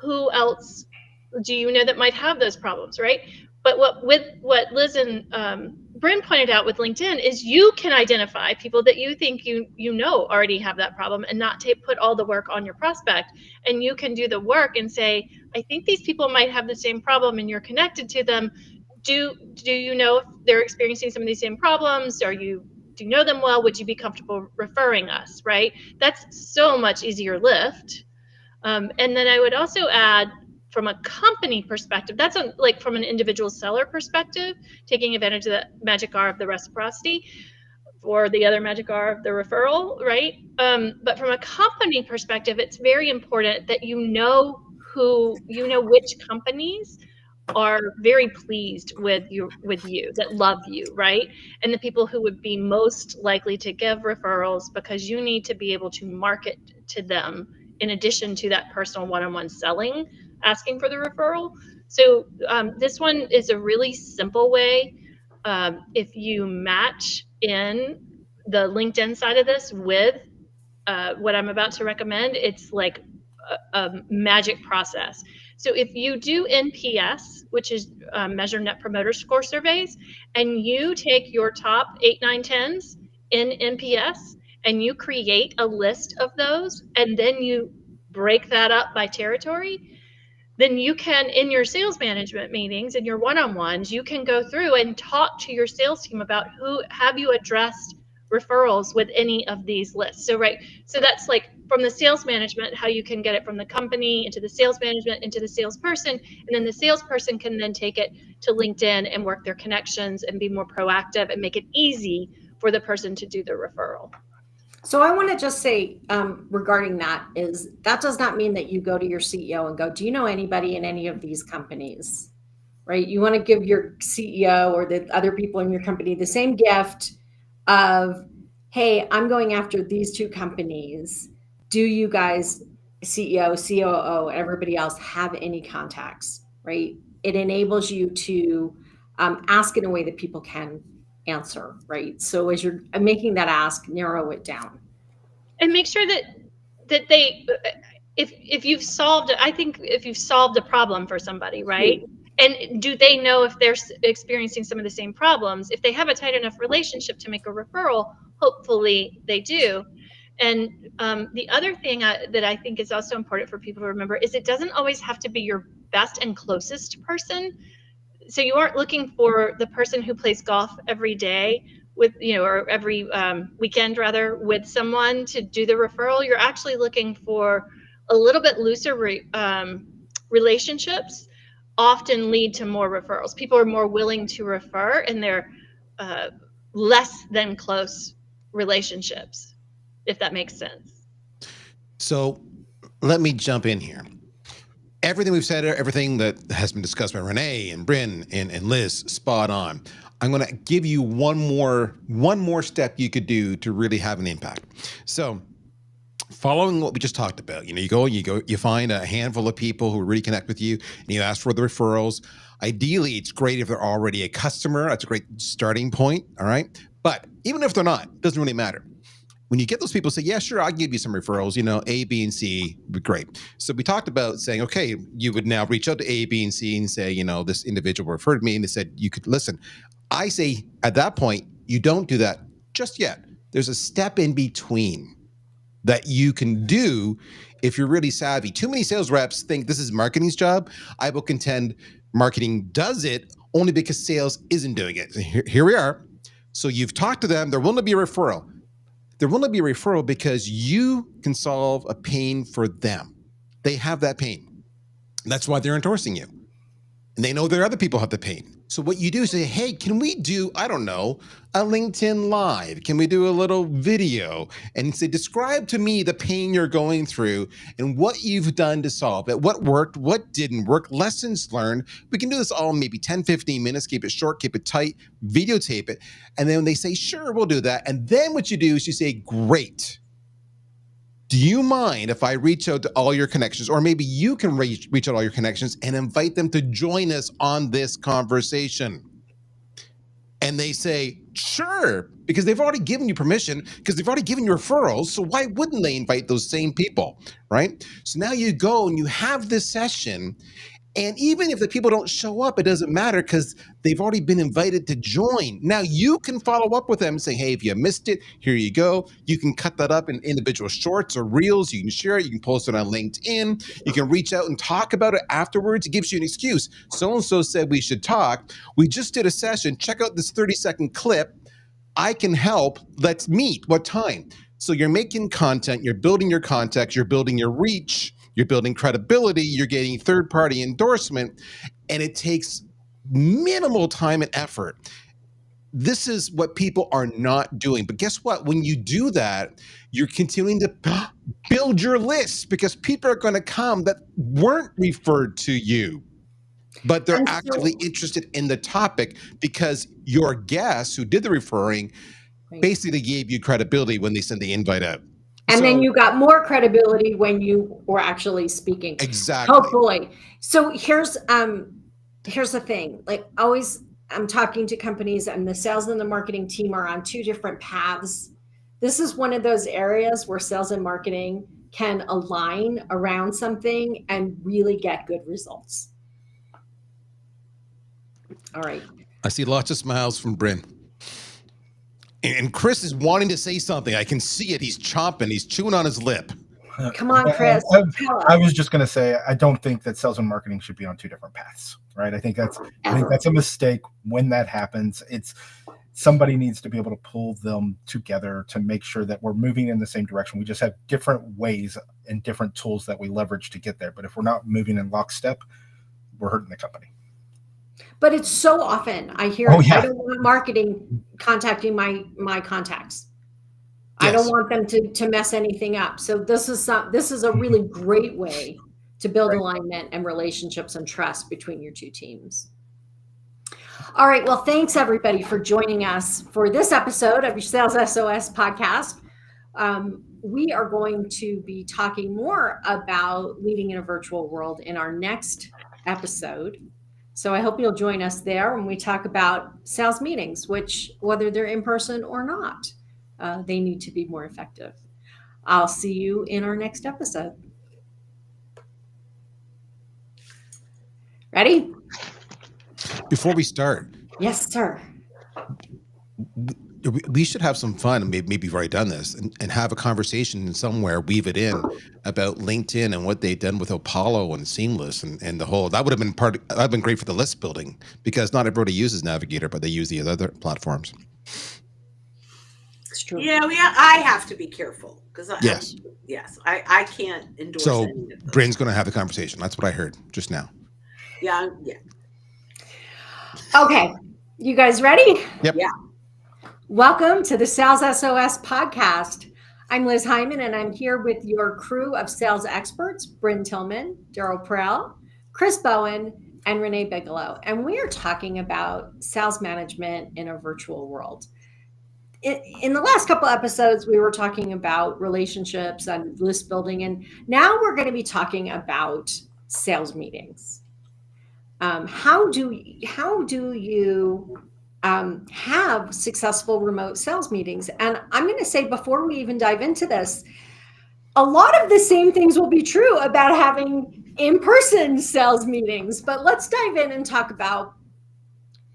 who else do you know that might have those problems, right? But what Liz and Bryn pointed out with LinkedIn is you can identify people that you think you know already have that problem and not put all the work on your prospect. And you can do the work and say, I think these people might have the same problem, and you're connected to them. Do you know if they're experiencing some of these same problems? Do you know them well? Would you be comfortable referring us, right? That's so much easier lift. And then I would also add, from a company perspective, that's from an individual seller perspective, taking advantage of the magic R of the reciprocity, or the other magic R of the referral, right? But from a company perspective, it's very important that you know which companies are very pleased with you, that love you, right? And the people who would be most likely to give referrals, because you need to be able to market to them in addition to that personal one-on-one selling, asking for the referral. So this one is a really simple way. If you match in the LinkedIn side of this with what I'm about to recommend, it's like a magic process. So if you do NPS, which is measure Net Promoter Score surveys, and you take your top 8, 9, 10s in NPS, and you create a list of those, and then you break that up by territory, then you can, in your sales management meetings and your one-on-ones, you can go through and talk to your sales team about who have you addressed referrals with any of these lists. So that's like from the sales management, how you can get it from the company into the sales management, into the salesperson, and then the salesperson can then take it to LinkedIn and work their connections and be more proactive and make it easy for the person to do the referral. So I want to just say regarding that does not mean that you go to your CEO and go, do you know anybody in any of these companies, right? You want to give your CEO or the other people in your company the same gift of, hey, I'm going after these 2 companies. Do you guys, CEO, COO, everybody else, have any contacts, right? It enables you to ask in a way that people can answer, right? So as you're making that ask, narrow it down. And make sure that they, if you've solved, I think if you've solved a problem for somebody, right? And do they know if they're experiencing some of the same problems? If they have a tight enough relationship to make a referral, hopefully they do. And the other thing that I think is also important for people to remember is it doesn't always have to be your best and closest person. So you aren't looking for the person who plays golf every day with, or every weekend rather, with someone to do the referral. You're actually looking for a little bit looser relationships often lead to more referrals. People are more willing to refer, and they're less than close relationships, if that makes sense. So let me jump in here. Everything we've said, everything that has been discussed by Renee and Bryn and Liz, spot on. I'm going to give you one more step you could do to really have an impact. So following what we just talked about, you find a handful of people who really connect with you and you ask for the referrals. Ideally, it's great if they're already a customer. That's a great starting point. All right. But even if they're not, it doesn't really matter. When you get those people say, yeah, sure, I'll give you some referrals, A, B, and C, would be great. So we talked about saying, okay, you would now reach out to A, B, and C and say, this individual referred me and they said you could listen. I say at that point, you don't do that just yet. There's a step in between that you can do if you're really savvy. Too many sales reps think this is marketing's job. I will contend marketing does it only because sales isn't doing it. Here we are. So you've talked to them. There will not be a referral. There will not be a referral because you can solve a pain for them. They have that pain. That's why they're endorsing you. And they know there are other people who have the pain. So what you do is say, hey, can we do, I don't know, a LinkedIn Live? Can we do a little video and say, describe to me the pain you're going through and what you've done to solve it, what worked, what didn't work, lessons learned. We can do this all in maybe 10, 15 minutes, keep it short, keep it tight, videotape it. And then when they say, sure, we'll do that. And then what you do is you say, great. Do you mind if I reach out to all your connections, or maybe you can reach out to all your connections and invite them to join us on this conversation? And they say, sure, because they've already given you permission, because they've already given you referrals. So why wouldn't they invite those same people, right? So now you go and you have this session. And even if the people don't show up, it doesn't matter because they've already been invited to join. Now you can follow up with them and say, hey, if you missed it, here you go. You can cut that up in individual shorts or reels. You can share it. You can post it on LinkedIn. You can reach out and talk about it afterwards. It gives you an excuse. So-and-so said we should talk. We just did a session. Check out this 30-second clip. I can help. Let's meet. What time? So you're making content. You're building your context. You're building your reach. You're building credibility, you're getting third-party endorsement, and it takes minimal time and effort. This is what people are not doing. But guess what? When you do that, you're continuing to build your list because people are going to come that weren't referred to you, but they're actively interested in the topic because your guests who did the referring basically gave you credibility when they sent the invite out. And then you got more credibility when you were actually speaking. Exactly. Hopefully. So here's the thing. Like always, I'm talking to companies and the sales and the marketing team are on two different paths. This is one of those areas where sales and marketing can align around something and really get good results. All right. I see lots of smiles from Bryn. And Chris is wanting to say something. I can see it. He's chomping. He's chewing on his lip. Come on, Chris. I was just going to say, I don't think that sales and marketing should be on two different paths, right? I think that's a mistake when that happens. Somebody needs to be able to pull them together to make sure that we're moving in the same direction. We just have different ways and different tools that we leverage to get there. But if we're not moving in lockstep, we're hurting the company. But it's so often I hear, I don't want marketing contacting my contacts. Yes. I don't want them to mess anything up. So this is a really great way to build alignment and relationships and trust between your two teams. All right. Well, thanks everybody for joining us for this episode of your Sales SOS podcast. We are going to be talking more about leading in a virtual world in our next episode. So I hope you'll join us there when we talk about sales meetings, which whether they're in person or not, they need to be more effective. I'll see you in our next episode. Ready? Before we start, Yes, sir. we should have some fun, and maybe you've already done this, and have a conversation somewhere, weave it in about LinkedIn and what they've done with Apollo and Seamless and the whole. That would have been that would have been great for the list building, because not everybody uses Navigator, but they use the other platforms. It's true. Yeah, I have to be careful because Yes. I can't endorse So any of those. Bryn's going to have the conversation. That's what I heard just now. Yeah. Okay. You guys ready? Yep. Yeah. Welcome to the Sales SOS podcast. I'm Liz Hyman, and I'm here with your crew of sales experts, Bryn Tillman, Daryl Prell, Chris Bowen, and Renee Bigelow. And we are talking about sales management in a virtual world. In the last couple episodes, we were talking about relationships and list building, and now we're going to be talking about sales meetings. How do you have successful remote sales meetings? And I'm going to say, before we even dive into this, a lot of the same things will be true about having in-person sales meetings. But let's dive in and talk about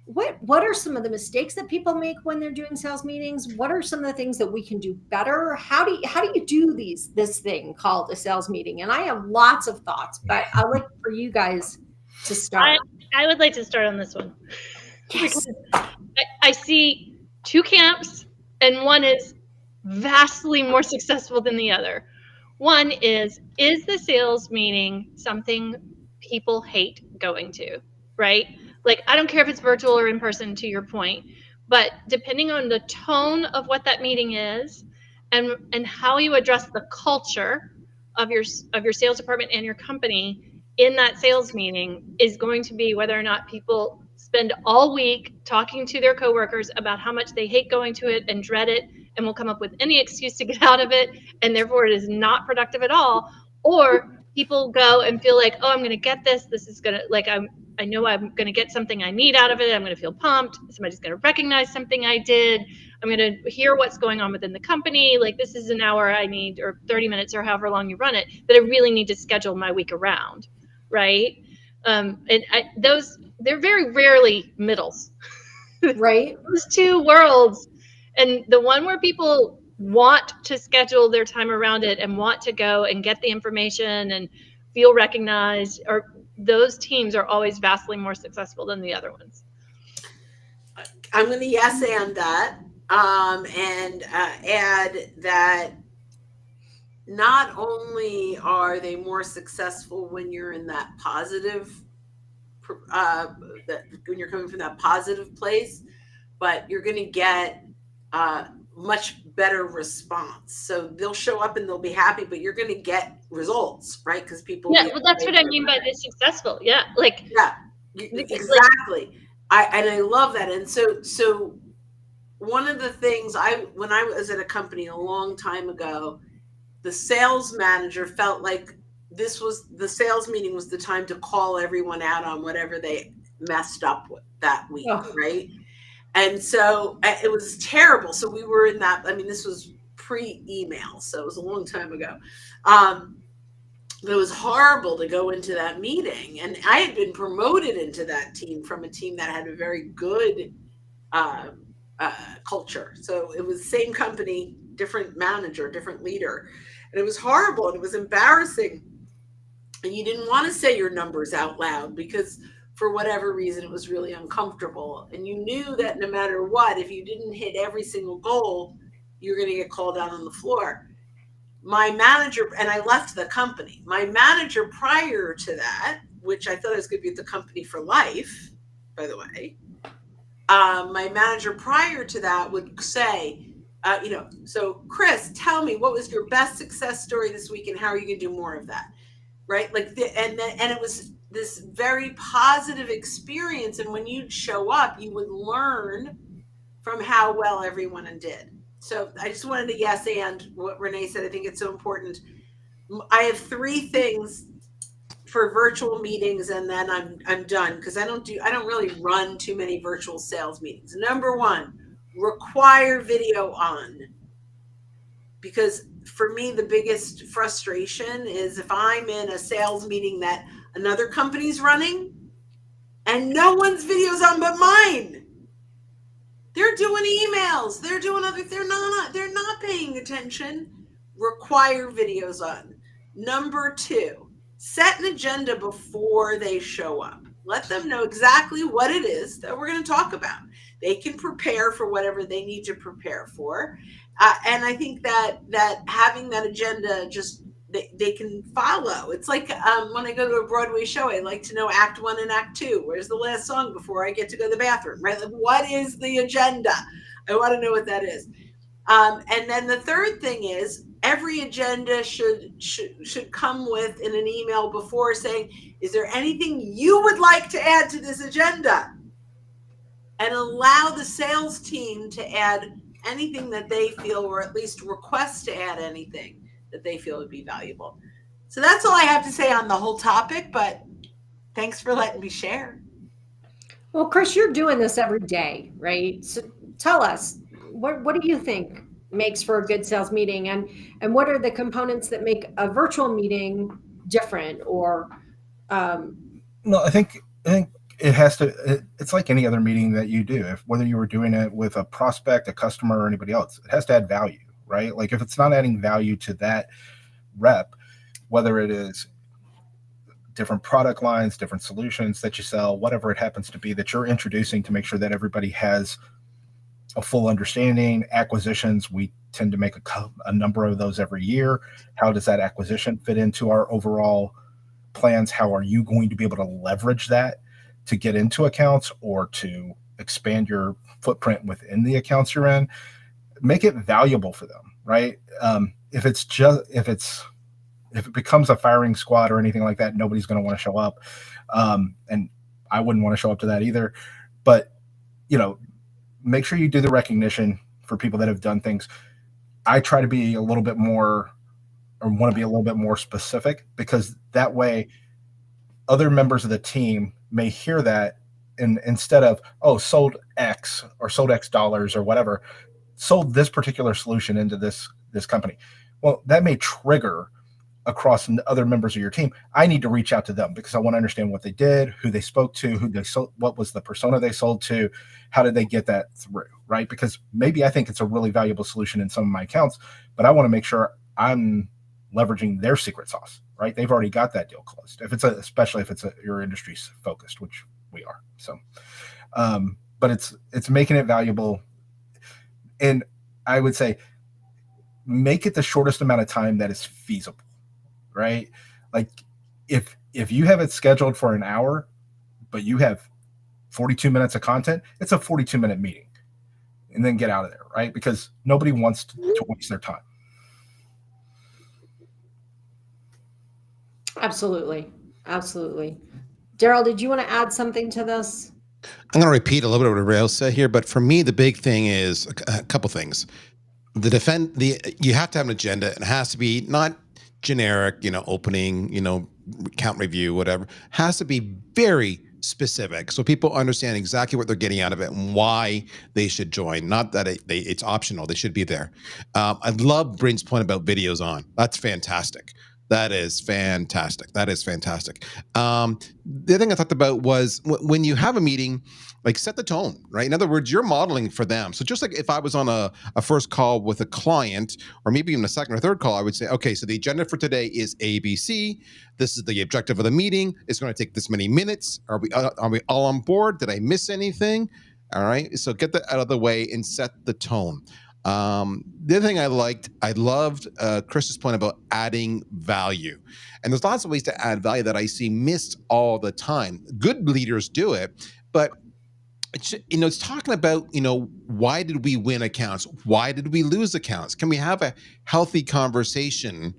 what are some of the mistakes that people make when they're doing sales meetings? What are some of the things that we can do better? How do you do this thing called a sales meeting? And I have lots of thoughts, but I'd like for you guys to start. I would like to start on this one. Yes. I see two camps, and one is vastly more successful than the other. One is the sales meeting something people hate going to, right? Like, I don't care if it's virtual or in person, to your point, but depending on the tone of what that meeting is and how you address the culture of your sales department and your company in that sales meeting is going to be whether or not people spend all week talking to their coworkers about how much they hate going to it and dread it and will come up with any excuse to get out of it, and therefore it is not productive at all. Or people go and feel like, oh, I'm going to get this. This is going to, like, I know I'm going to get something I need out of it. I'm going to feel pumped. Somebody's going to recognize something I did. I'm going to hear what's going on within the company. Like, this is an hour I need, or 30 minutes, or however long you run it, that I really need to schedule my week around, right? They're very rarely middles. Right. Those two worlds. And the one where people want to schedule their time around it and want to go and get the information and feel recognized, or those teams are always vastly more successful than the other ones. I'm going to yes and that, and add that not only are they more successful when you're in that positive, when you're coming from that positive place, but you're going to get much better response. So they'll show up and they'll be happy, but you're going to get results, right? Because people. Yeah, well, that's what I mean by the successful. Yeah, like. Yeah, exactly. I love that. And so one of the things when I was at a company a long time ago, the sales manager felt like the sales meeting was the time to call everyone out on whatever they messed up with that week, right? And so it was terrible. So we were in that, I mean, this was pre-email, so it was a long time ago. It was horrible to go into that meeting. And I had been promoted into that team from a team that had a very good culture. So it was same company, different manager, different leader. And it was horrible and it was embarrassing. And you didn't want to say your numbers out loud because for whatever reason, it was really uncomfortable. And you knew that no matter what, if you didn't hit every single goal, you're going to get called out on the floor. My manager, and I left the company, my manager prior to that, which I thought I was going to be at the company for life, by the way, my manager prior to that would say, so Chris, tell me, what was your best success story this week and how are you going to do more of that? Right? Like, and it was this very positive experience. And when you'd show up, you would learn from how well everyone did. So I just wanted to yes and what Renee said. I think it's so important. I have 3 things for virtual meetings, and then I'm done because I don't really run too many virtual sales meetings. Number 1, require video on, because for me the biggest frustration is if I'm in a sales meeting that another company's running and no one's video's on but mine. They're doing emails. They're doing other. They're not paying attention. Require videos on. Number 2, set an agenda before they show up. Let them know exactly what it is that we're going to talk about. They can prepare for whatever they need to prepare for, and I think that having that agenda just they can follow. It's like when I go to a Broadway show, I like to know Act 1 and Act 2. Where's the last song before I get to go to the bathroom, right? Like, what is the agenda? I want to know what that is. And then the third thing is every agenda should come with in an email before saying, is there anything you would like to add to this agenda? And allow the sales team to add anything that they feel, or at least request to add anything that they feel would be valuable. So that's all I have to say on the whole topic, but thanks for letting me share. Well, Chris, you're doing this every day, right? So tell us, what do you think makes for a good sales meeting, and what are the components that make a virtual meeting different? Or No, I think it has to. It's like any other meeting that you do. If whether you were doing it with a prospect, a customer, or anybody else, it has to add value, right? Like if it's not adding value to that rep, whether it is different product lines, different solutions that you sell, whatever it happens to be that you're introducing to make sure that everybody has a full understanding. Acquisitions, we tend to make a number of those every year. How does that acquisition fit into our overall plans? How are you going to be able to leverage that to get into accounts or to expand your footprint within the accounts you're in? Make it valuable for them, right? If it becomes a firing squad or anything like that, nobody's going to want to show up. And I wouldn't want to show up to that either. But, make sure you do the recognition for people that have done things. I try to be a little bit more, or want to be a little bit more specific, because that way other members of the team may hear that, and instead of, oh, sold X or sold X dollars or whatever, sold this particular solution into this company. Well, that may trigger across other members of your team. I need to reach out to them because I want to understand what they did, who they spoke to, who they sold, what was the persona they sold to, how did they get that through, right? Because maybe I think it's a really valuable solution in some of my accounts, but I want to make sure I'm leveraging their secret sauce, right? They've already got that deal closed. Especially if it's your industry focused, which we are. So, but it's making it valuable, and I would say make it the shortest amount of time that is feasible. Right? Like if you have it scheduled for an hour, but you have 42 minutes of content, it's a 42-minute meeting, and then get out of there, right? Because nobody wants to waste their time. Absolutely. Daryl, did you want to add something to this? I'm going to repeat a little bit of what Rail said here, but for me, the big thing is a couple things. You have to have an agenda. It has to be not generic, opening, account review, whatever. Has to be very specific so people understand exactly what they're getting out of it and why they should join. Not that it's optional; they should be there. I love Bryn's point about videos on. That's fantastic. That is fantastic. The other thing I thought about was when you have a meeting, like set the tone, right? In other words, you're modeling for them. So just like if I was on a first call with a client, or maybe even a second or third call, I would say, okay, so the agenda for today is ABC. This is the objective of the meeting. It's going to take this many minutes. Are we all on board? Did I miss anything? All right. So get that out of the way and set the tone. The other thing I loved Chris's point about adding value. And there's lots of ways to add value that I see missed all the time. Good leaders do it, but it's talking about, why did we win accounts? Why did we lose accounts? Can we have a healthy conversation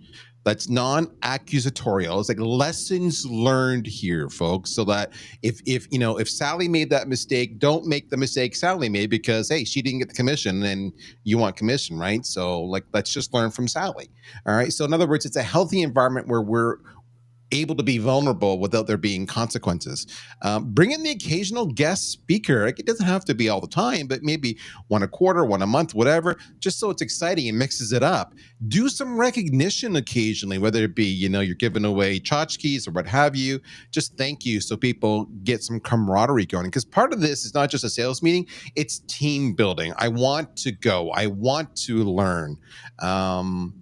that's non-accusatorial? It's like lessons learned here, folks, so that if Sally made that mistake, don't make the mistake Sally made because, hey, she didn't get the commission and you want commission, right? So let's just learn from Sally. All right. So in other words, it's a healthy environment where able to be vulnerable without there being consequences. Bring in the occasional guest speaker. Like, it doesn't have to be all the time, but maybe one a quarter, one a month, whatever, just so it's exciting and mixes it up. Do some recognition occasionally, whether it be, you're giving away tchotchkes or what have you. Just thank you so people get some camaraderie going. Because part of this is not just a sales meeting, it's team building. I want to go. I want to learn. And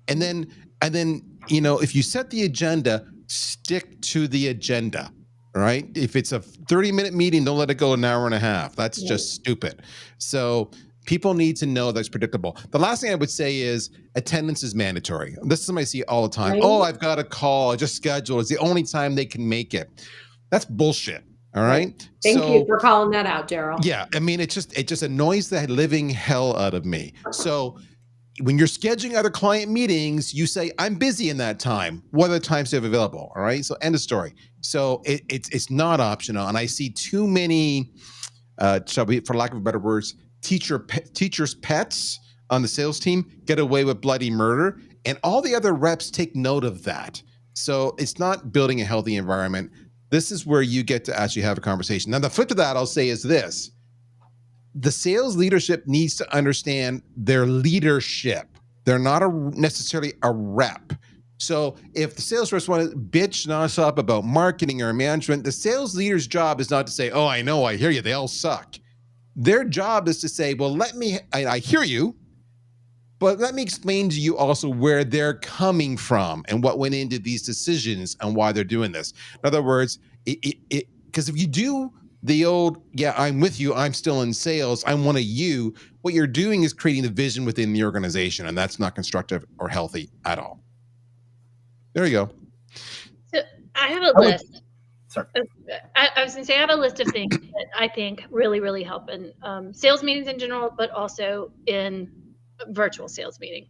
then, if you set the agenda, stick to the agenda. All right. If it's a 30-minute meeting, don't let it go an hour and a half. That's just stupid. So people need to know that's predictable. The last thing I would say is attendance is mandatory. This is something I see all the time. Right. Oh, I've got a call. I just scheduled. It's the only time they can make it. That's bullshit. All right. Thank you for calling that out, Daryl. Yeah. I mean, it just annoys the living hell out of me. So when you're scheduling other client meetings, you say, I'm busy in that time. What are the times you have available? All right. So end of story. So it's not optional. And I see too many, shall we, for lack of better words, teachers' pets on the sales team get away with bloody murder. And all the other reps take note of that. So it's not building a healthy environment. This is where you get to actually have a conversation. Now, the flip to that, I'll say, is this. The sales leadership needs to understand their leadership. They're not necessarily a rep. So if the sales reps want to bitch nonstop about marketing or management, the sales leader's job is not to say, oh, I know, I hear you, they all suck. Their job is to say, well, I hear you, but let me explain to you also where they're coming from and what went into these decisions and why they're doing this. In other words, because if you do the old, yeah, I'm with you, I'm still in sales, I'm one of you, what you're doing is creating a vision within the organization, and that's not constructive or healthy at all. There you go. So I have a list. Sorry. I was going to say I have a list of things that I think really, really help in sales meetings in general, but also in virtual sales meeting.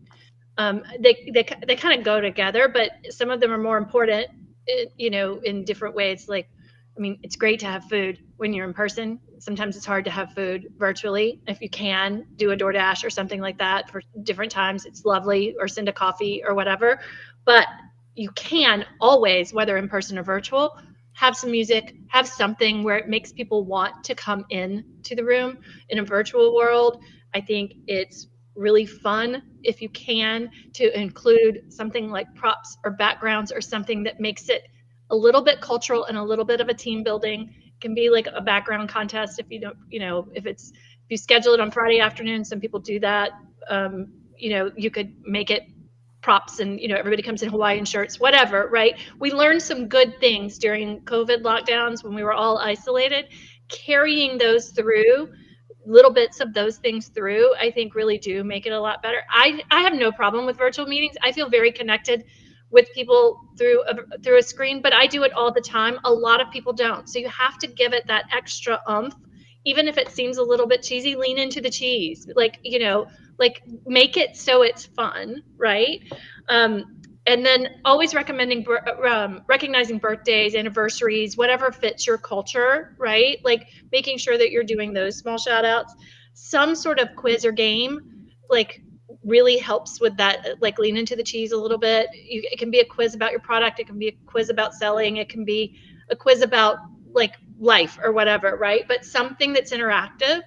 They kind of go together, but some of them are more important, in different ways. Like, I mean, it's great to have food when you're in person. Sometimes it's hard to have food virtually. If you can do a DoorDash or something like that for different times, it's lovely, or send a coffee or whatever. But you can always, whether in person or virtual, have some music, have something where it makes people want to come in to the room. In a virtual world, I think it's really fun if you can to include something like props or backgrounds or something that makes it a little bit cultural and a little bit of a team building. It can be like a background contest if you don't, if you schedule it on Friday afternoon, some people do that. You could make it props and everybody comes in Hawaiian shirts, whatever, right? We learned some good things during COVID lockdowns when we were all isolated. Carrying those through, little bits of those things through, I think really do make it a lot better. I have no problem with virtual meetings. I feel very connected with people through a screen, but I do it all the time. A lot of people don't. So you have to give it that extra oomph. Even if it seems a little bit cheesy, lean into the cheese. Like make it so it's fun, right? And then always recognizing birthdays, anniversaries, whatever fits your culture, right? Like making sure that you're doing those small shout outs. Some sort of quiz or game, like, really helps with that, like lean into the cheese a little bit. It can be a quiz about your product. It can be a quiz about selling. It can be a quiz about like life or whatever, right? But something that's interactive.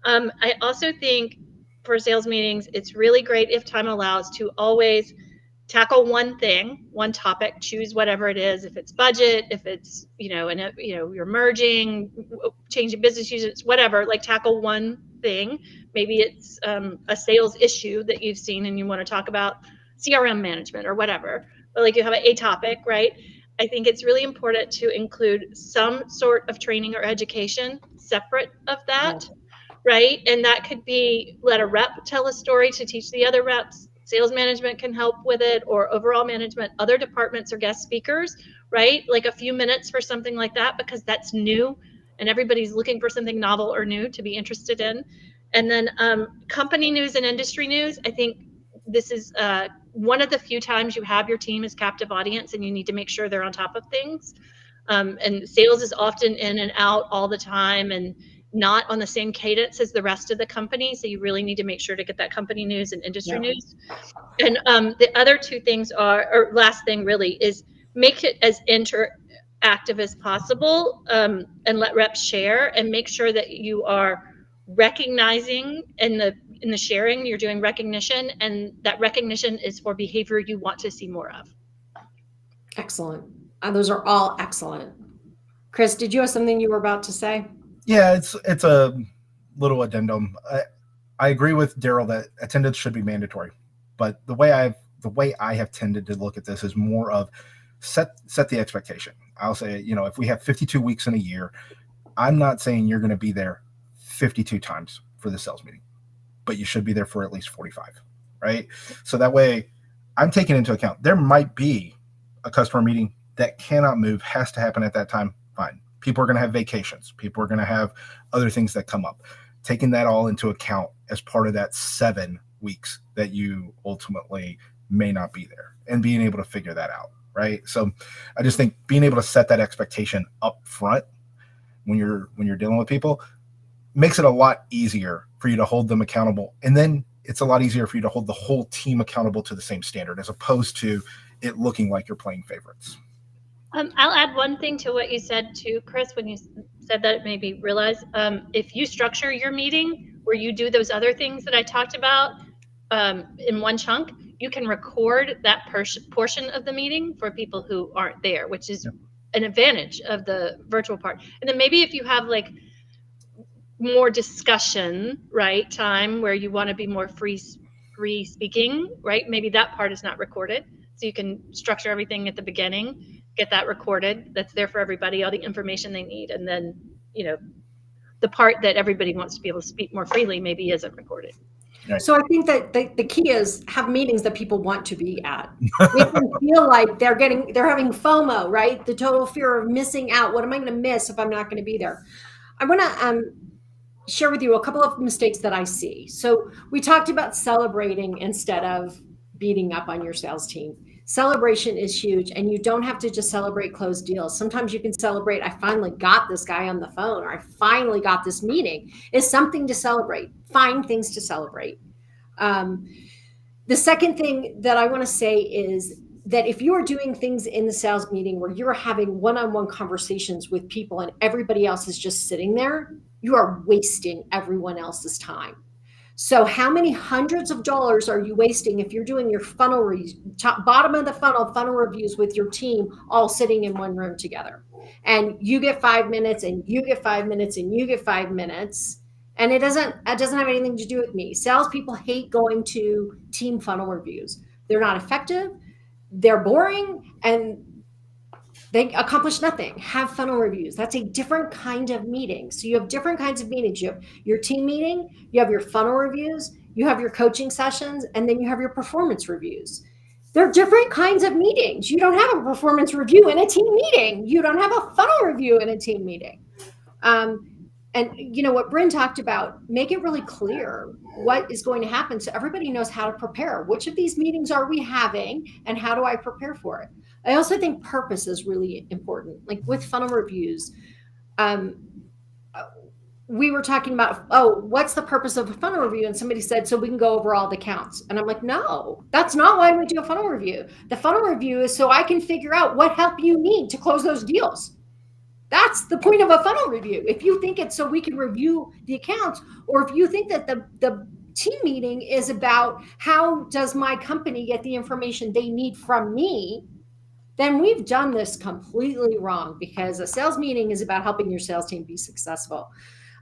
I also think for sales meetings, it's really great if time allows to always tackle one thing, one topic, choose whatever it is. If it's budget, if it's, you're merging, changing business units, whatever, like tackle one thing. Maybe it's a sales issue that you've seen and you want to talk about CRM management or whatever, but like you have a topic, right? I think it's really important to include some sort of training or education separate of that, right? And that could be let a rep tell a story to teach the other reps. Sales management can help with it, or overall management, other departments or guest speakers, right? Like a few minutes for something like that, because that's new and everybody's looking for something novel or new to be interested in. And then company news and industry news. I think this is one of the few times you have your team as captive audience and you need to make sure they're on top of things. And sales is often in and out all the time and not on the same cadence as the rest of the company. So you really need to make sure to get that company news and industry news. And the other two things are, or last thing really, is make it as interactive as possible, and let reps share, and make sure that you are recognizing in the sharing, you're doing recognition, and that recognition is for behavior you want to see more of. Excellent. Those are all excellent. Chris, did you have something you were about to say? Yeah, it's a little addendum. I agree with Daryl that attendance should be mandatory, but the way I have tended to look at this is more of set the expectation. I'll say, if we have 52 weeks in a year, I'm not saying you're going to be there 52 times for the sales meeting, but you should be there for at least 45, right? So that way I'm taking into account there might be a customer meeting that cannot move, has to happen at that time. Fine. People are going to have vacations. People are going to have other things that come up. Taking that all into account as part of that 7 weeks that you ultimately may not be there, and being able to figure that out, right? So I just think being able to set that expectation up front when you're dealing with people makes it a lot easier for you to hold them accountable. And then it's a lot easier for you to hold the whole team accountable to the same standard, as opposed to it looking like you're playing favorites. I'll add one thing to what you said too, Chris, when you said that, it made me realize, if you structure your meeting where you do those other things that I talked about in one chunk, you can record that portion of the meeting for people who aren't there, which is an advantage of the virtual part. And then maybe if you have like more discussion, right, time where you want to be more free speaking, right, maybe that part is not recorded. So you can structure everything at the beginning, get that recorded. That's there for everybody, all the information they need. And then, the part that everybody wants to be able to speak more freely maybe isn't recorded. Right. So I think that the key is have meetings that people want to be at. Make them feel like they're having FOMO, right? The total fear of missing out. What am I going to miss if I'm not going to be there? I want to share with you a couple of mistakes that I see. So we talked about celebrating instead of beating up on your sales team. Celebration is huge, and you don't have to just celebrate closed deals. Sometimes you can celebrate, I finally got this guy on the phone, or I finally got this meeting. It's something to celebrate. Find things to celebrate. The second thing that I want to say is that if you are doing things in the sales meeting where you're having one-on-one conversations with people and everybody else is just sitting there, you are wasting everyone else's time. So how many hundreds of dollars are you wasting if you're doing your funnel bottom of the funnel reviews with your team all sitting in one room together? And you get 5 minutes, and you get 5 minutes, and you get 5 minutes. And it doesn't have anything to do with me. Salespeople hate going to team funnel reviews. They're not effective. They're boring, and they accomplish nothing. Have funnel reviews. That's a different kind of meeting. So you have different kinds of meetings. You have your team meeting, you have your funnel reviews, you have your coaching sessions, and then you have your performance reviews. They're different kinds of meetings. You don't have a performance review in a team meeting. You don't have a funnel review in a team meeting. And what Bryn talked about, make it really clear what is going to happen so everybody knows how to prepare. Which of these meetings are we having, and how do I prepare for it? I also think purpose is really important. Like with funnel reviews, we were talking about, what's the purpose of a funnel review? And somebody said, so we can go over all the counts. And I'm like, no, that's not why we do a funnel review. The funnel review is so I can figure out what help you need to close those deals. That's the point of a funnel review. If you think it's so we can review the accounts, or if you think that the team meeting is about how does my company get the information they need from me, then we've done this completely wrong, because a sales meeting is about helping your sales team be successful.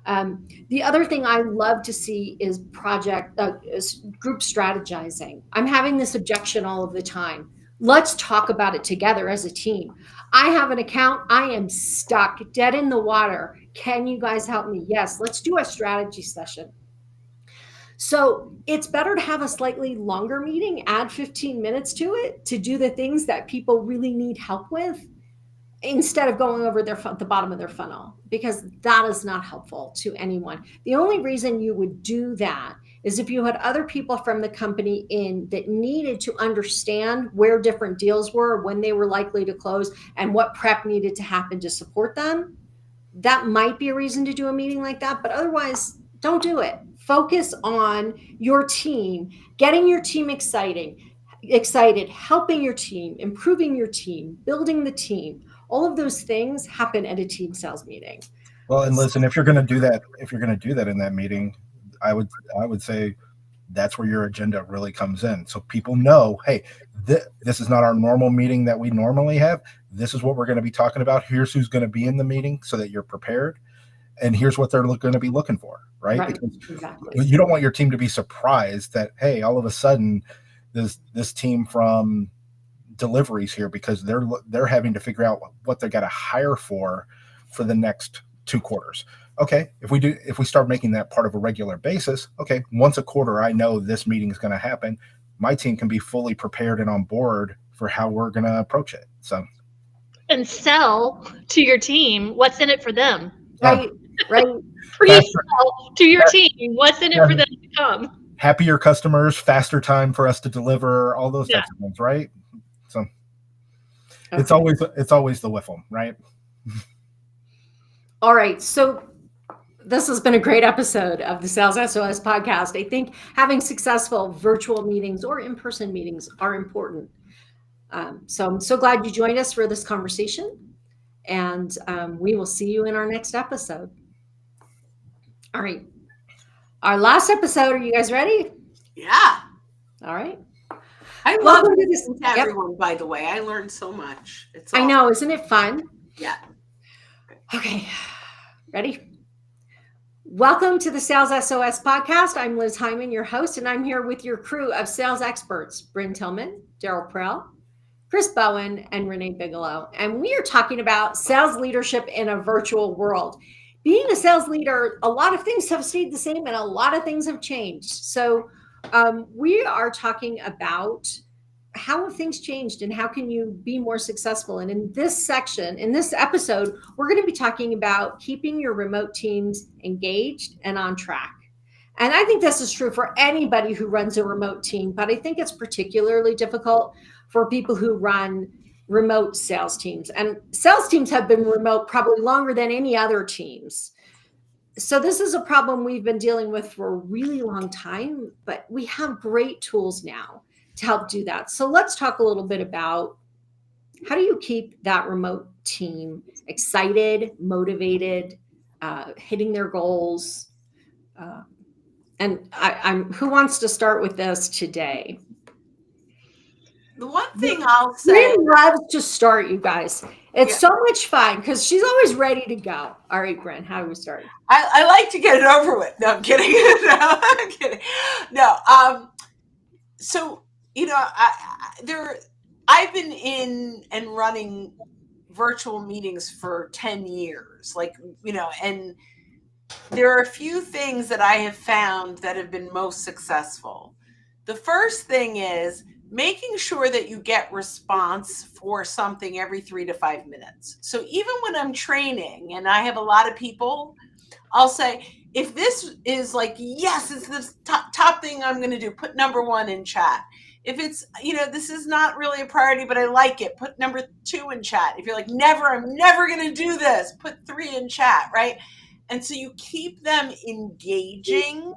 The other thing I love to see is group strategizing. I'm having this objection all of the time. Let's talk about it together as a team. I have an account. I am stuck, dead in the water. Can you guys help me? Yes, let's do a strategy session. So it's better to have a slightly longer meeting, add 15 minutes to it to do the things that people really need help with, instead of going over the bottom of their funnel, because that is not helpful to anyone. The only reason you would do that is if you had other people from the company in that needed to understand where different deals were, when they were likely to close, and what prep needed to happen to support them. That might be a reason to do a meeting like that, but otherwise, don't do it. Focus on your team, getting your team exciting, excited, helping your team, improving your team, building the team. All of those things happen at a team sales meeting. Well, and listen, if you're going to do that in that meeting, I would say that's where your agenda really comes in. So people know, hey, this is not our normal meeting that we normally have. This is what we're going to be talking about. Here's who's going to be in the meeting so that you're prepared. And here's what they're going to be looking for, right? Because exactly. You don't want your team to be surprised that, hey, all of a sudden this team from deliveries here, because they're having to figure out what they got to hire for the next 2 quarters. Okay, if we start making that part of a regular basis, okay, once a quarter, I know this meeting is going to happen. My team can be fully prepared and on board for how we're going to approach it. So, and sell to your team what's in it for them. Right. Pre-sell to your team what's in it for them to come. Happier customers, faster time for us to deliver, all those types of things, right? So it's always the whiffle, right? All right. So this has been a great episode of the Sales SOS podcast. I think having successful virtual meetings or in-person meetings are important. So I'm so glad you joined us for this conversation, and we will see you in our next episode. All right. Our last episode. Are you guys ready? Yeah. All right. I love listening to everyone, by the way. I learned so much. It's awesome. I know. Isn't it fun? Yeah. Okay. Ready? Welcome to the Sales SOS podcast. I'm Liz Hyman, your host, and I'm here with your crew of sales experts, Bryn Tillman, Daryl Prell, Chris Bowen, and Renee Bigelow. And we are talking about sales leadership in a virtual world. Being a sales leader, a lot of things have stayed the same and a lot of things have changed. So we are talking about how have things changed and how can you be more successful? And in this episode, we're going to be talking about keeping your remote teams engaged and on track. And I think this is true for anybody who runs a remote team, but I think it's particularly difficult for people who run remote sales teams. And sales teams have been remote probably longer than any other teams. So this is a problem we've been dealing with for a really long time, but we have great tools now to help do that. So let's talk a little bit about how do you keep that remote team excited, motivated, hitting their goals. And I'm who wants to start with this today? The one thing I'll say, Bryn loves to start, you guys. It's so much fun because she's always ready to go. All right, Bryn, how do we start? I like to get it over with. No, I'm kidding. No, I'm kidding. No. So, I've been in and running virtual meetings for 10 years, and there are a few things that I have found that have been most successful. The first thing is making sure that you get response for something every 3 to 5 minutes. So even when I'm training and I have a lot of people, I'll say, if this is yes, it's the top thing I'm going to do, put number 1 in chat. If it's, this is not really a priority, but I like it, put number 2 in chat. If you're like, I'm never going to do this, put 3 in chat, right? And so you keep them engaging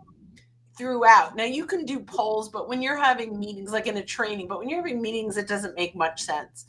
throughout. Now you can do polls, but when you're having meetings, like in a training, but when you're having meetings, it doesn't make much sense.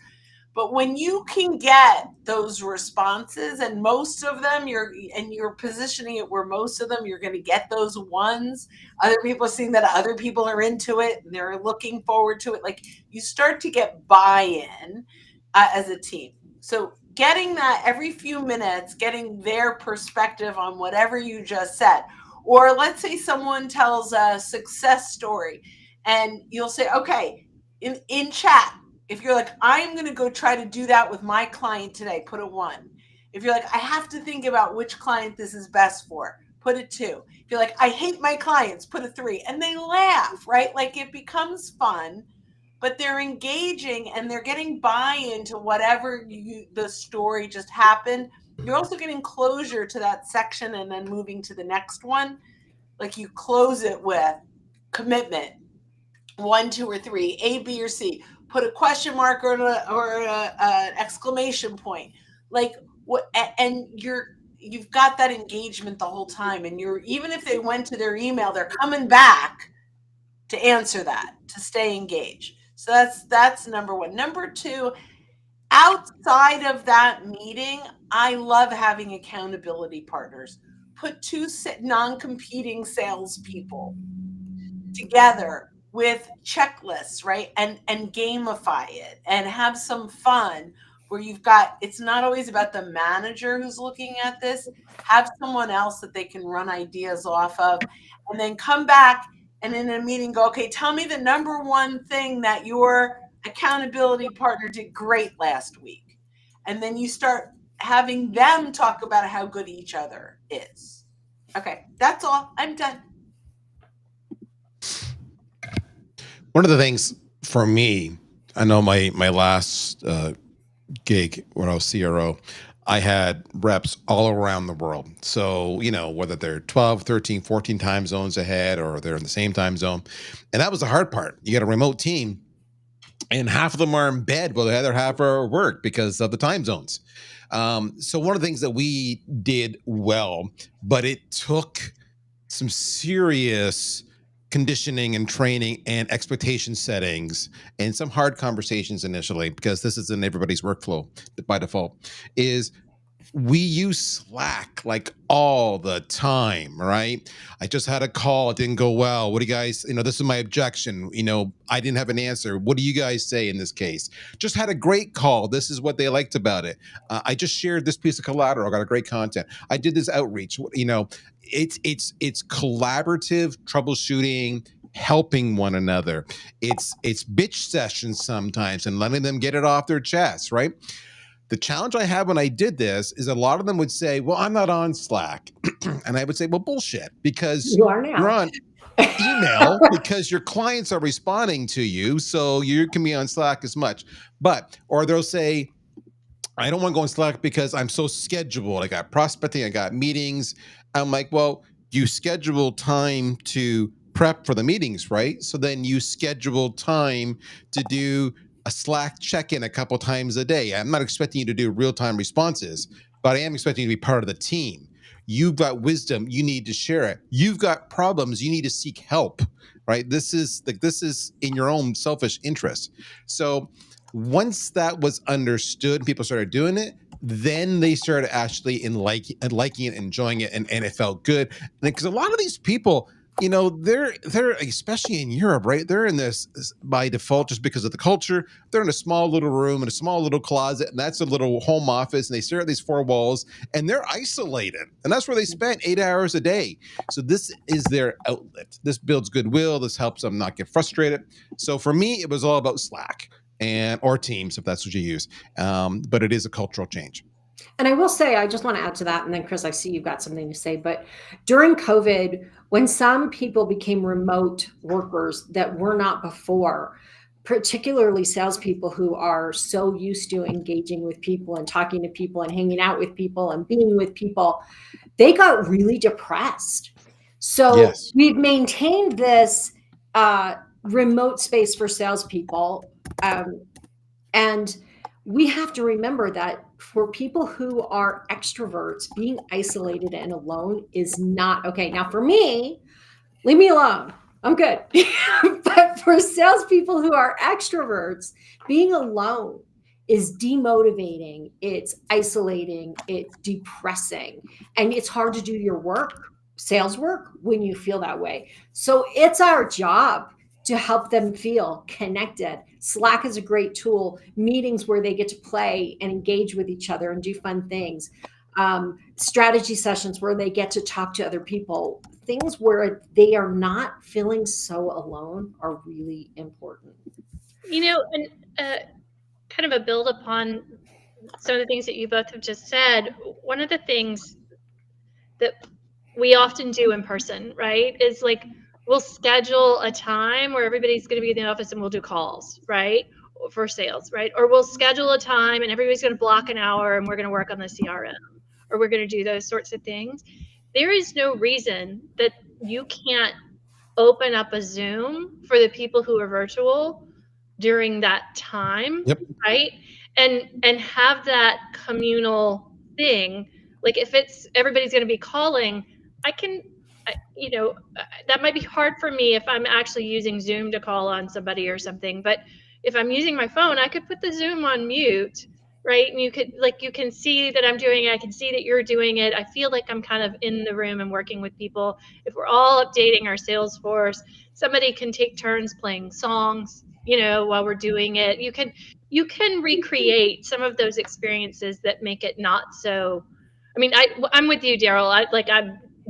But when you can get those responses, and most of them you're positioning it where most of them you're going to get those ones, other people are seeing that other people are into it and they're looking forward to it. Like you start to get buy-in as a team. So getting that every few minutes, getting their perspective on whatever you just said. Or let's say someone tells a success story and you'll say, okay, in chat, if you're like, I'm going to go try to do that with my client today, put a 1. If you're like, I have to think about which client this is best for, put a 2. If you're like, I hate my clients, put a 3. And they laugh, right? Like it becomes fun, but they're engaging and they're getting buy-in to whatever the story just happened. You're also getting closure to that section and then moving to the next one. Like you close it with commitment, 1, 2, or 3, A, B, or C. Put a question mark or an exclamation point. Like what? And you've got that engagement the whole time. And even if they went to their email, they're coming back to answer that, to stay engaged. So that's number one. Number two, outside of that meeting, I love having accountability partners. Put two non-competing salespeople together with checklists, right? And gamify it and have some fun where you've got, it's not always about the manager who's looking at this. Have someone else that they can run ideas off of, and then come back and in a meeting go, okay, tell me the number one thing that your accountability partner did great last week. And then you start having them talk about how good each other is. Okay, that's all. I'm done. One of the things for me, I know my last gig when I was CRO, I had reps all around the world. So, whether they're 12, 13, 14 time zones ahead or they're in the same time zone. And that was the hard part. You got a remote team and half of them are in bed while the other half are at work because of the time zones. So one of the things that we did well, but it took some serious conditioning and training and expectation settings and some hard conversations initially, because this is in everybody's workflow by default, is we use Slack like all the time, right? I just had a call, it didn't go well. What do you guys, this is my objection. I didn't have an answer. What do you guys say in this case? Just had a great call. This is what they liked about it. I just shared this piece of collateral. I got a great content. I did this outreach. It's collaborative troubleshooting, helping one another. It's bitch sessions sometimes and letting them get it off their chest, right? The challenge I had when I did this is a lot of them would say, well, I'm not on Slack. And I would say, well, bullshit, because You are now. you're on email because your clients are responding to you. So you can be on Slack as much. Or they'll say, I don't want to go on Slack because I'm so scheduled. I got prospecting, I got meetings. I'm like, well, you schedule time to prep for the meetings, right? So then you schedule time to do a Slack check-in a couple times a day. I'm not expecting you to do real-time responses, but I am expecting you to be part of the team. You've got wisdom, you need to share it. You've got problems, you need to seek help, right? This is in your own selfish interest. So once that was understood, people started doing it, then they started actually liking it, enjoying it, and it felt good. Because a lot of these people, they're especially in Europe, right? They're in this by default just because of the culture. They're in a small little room in a small little closet, and that's a little home office, and they stare at these four walls, and they're isolated, and that's where they spend 8 hours a day. So this is their outlet. This builds goodwill. This helps them not get frustrated. So for me, it was all about Slack or Teams, if that's what you use. But it is a cultural change. And I will say, I just want to add to that. And then, Chris, I see you've got something to say. But during COVID, when some people became remote workers that were not before, particularly salespeople who are so used to engaging with people and talking to people and hanging out with people and being with people, they got really depressed. So Yes. We've maintained this remote space for salespeople. And we have to remember that for people who are extroverts, being isolated and alone is not okay. Now, for me, leave me alone. I'm good. But for salespeople who are extroverts, being alone is demotivating. It's isolating. It's depressing. And it's hard to do your work, sales work, when you feel that way. So it's our job to help them feel connected. Slack is a great tool. Meetings where they get to play and engage with each other and do fun things. Strategy sessions where they get to talk to other people. Things where they are not feeling so alone are really important. And kind of a build upon some of the things that you both have just said. One of the things that we often do in person, right, is like, we'll schedule a time where everybody's going to be in the office and we'll do calls, right, for sales, right? Or we'll schedule a time and everybody's going to block an hour and we're going to work on the CRM, or we're going to do those sorts of things. There is no reason that you can't open up a Zoom for the people who are virtual during that time, Yep. right? And have that communal thing. Like if it's everybody's going to be calling, that might be hard for me if I'm actually using Zoom to call on somebody or something, but if I'm using my phone, I could put the Zoom on mute, right? And you can see that I'm doing it. I can see that you're doing it. I feel like I'm kind of in the room and working with people. If we're all updating our Salesforce, somebody can take turns playing songs, while we're doing it. You can recreate some of those experiences that make it not so. I mean, I'm with you, Daryl. I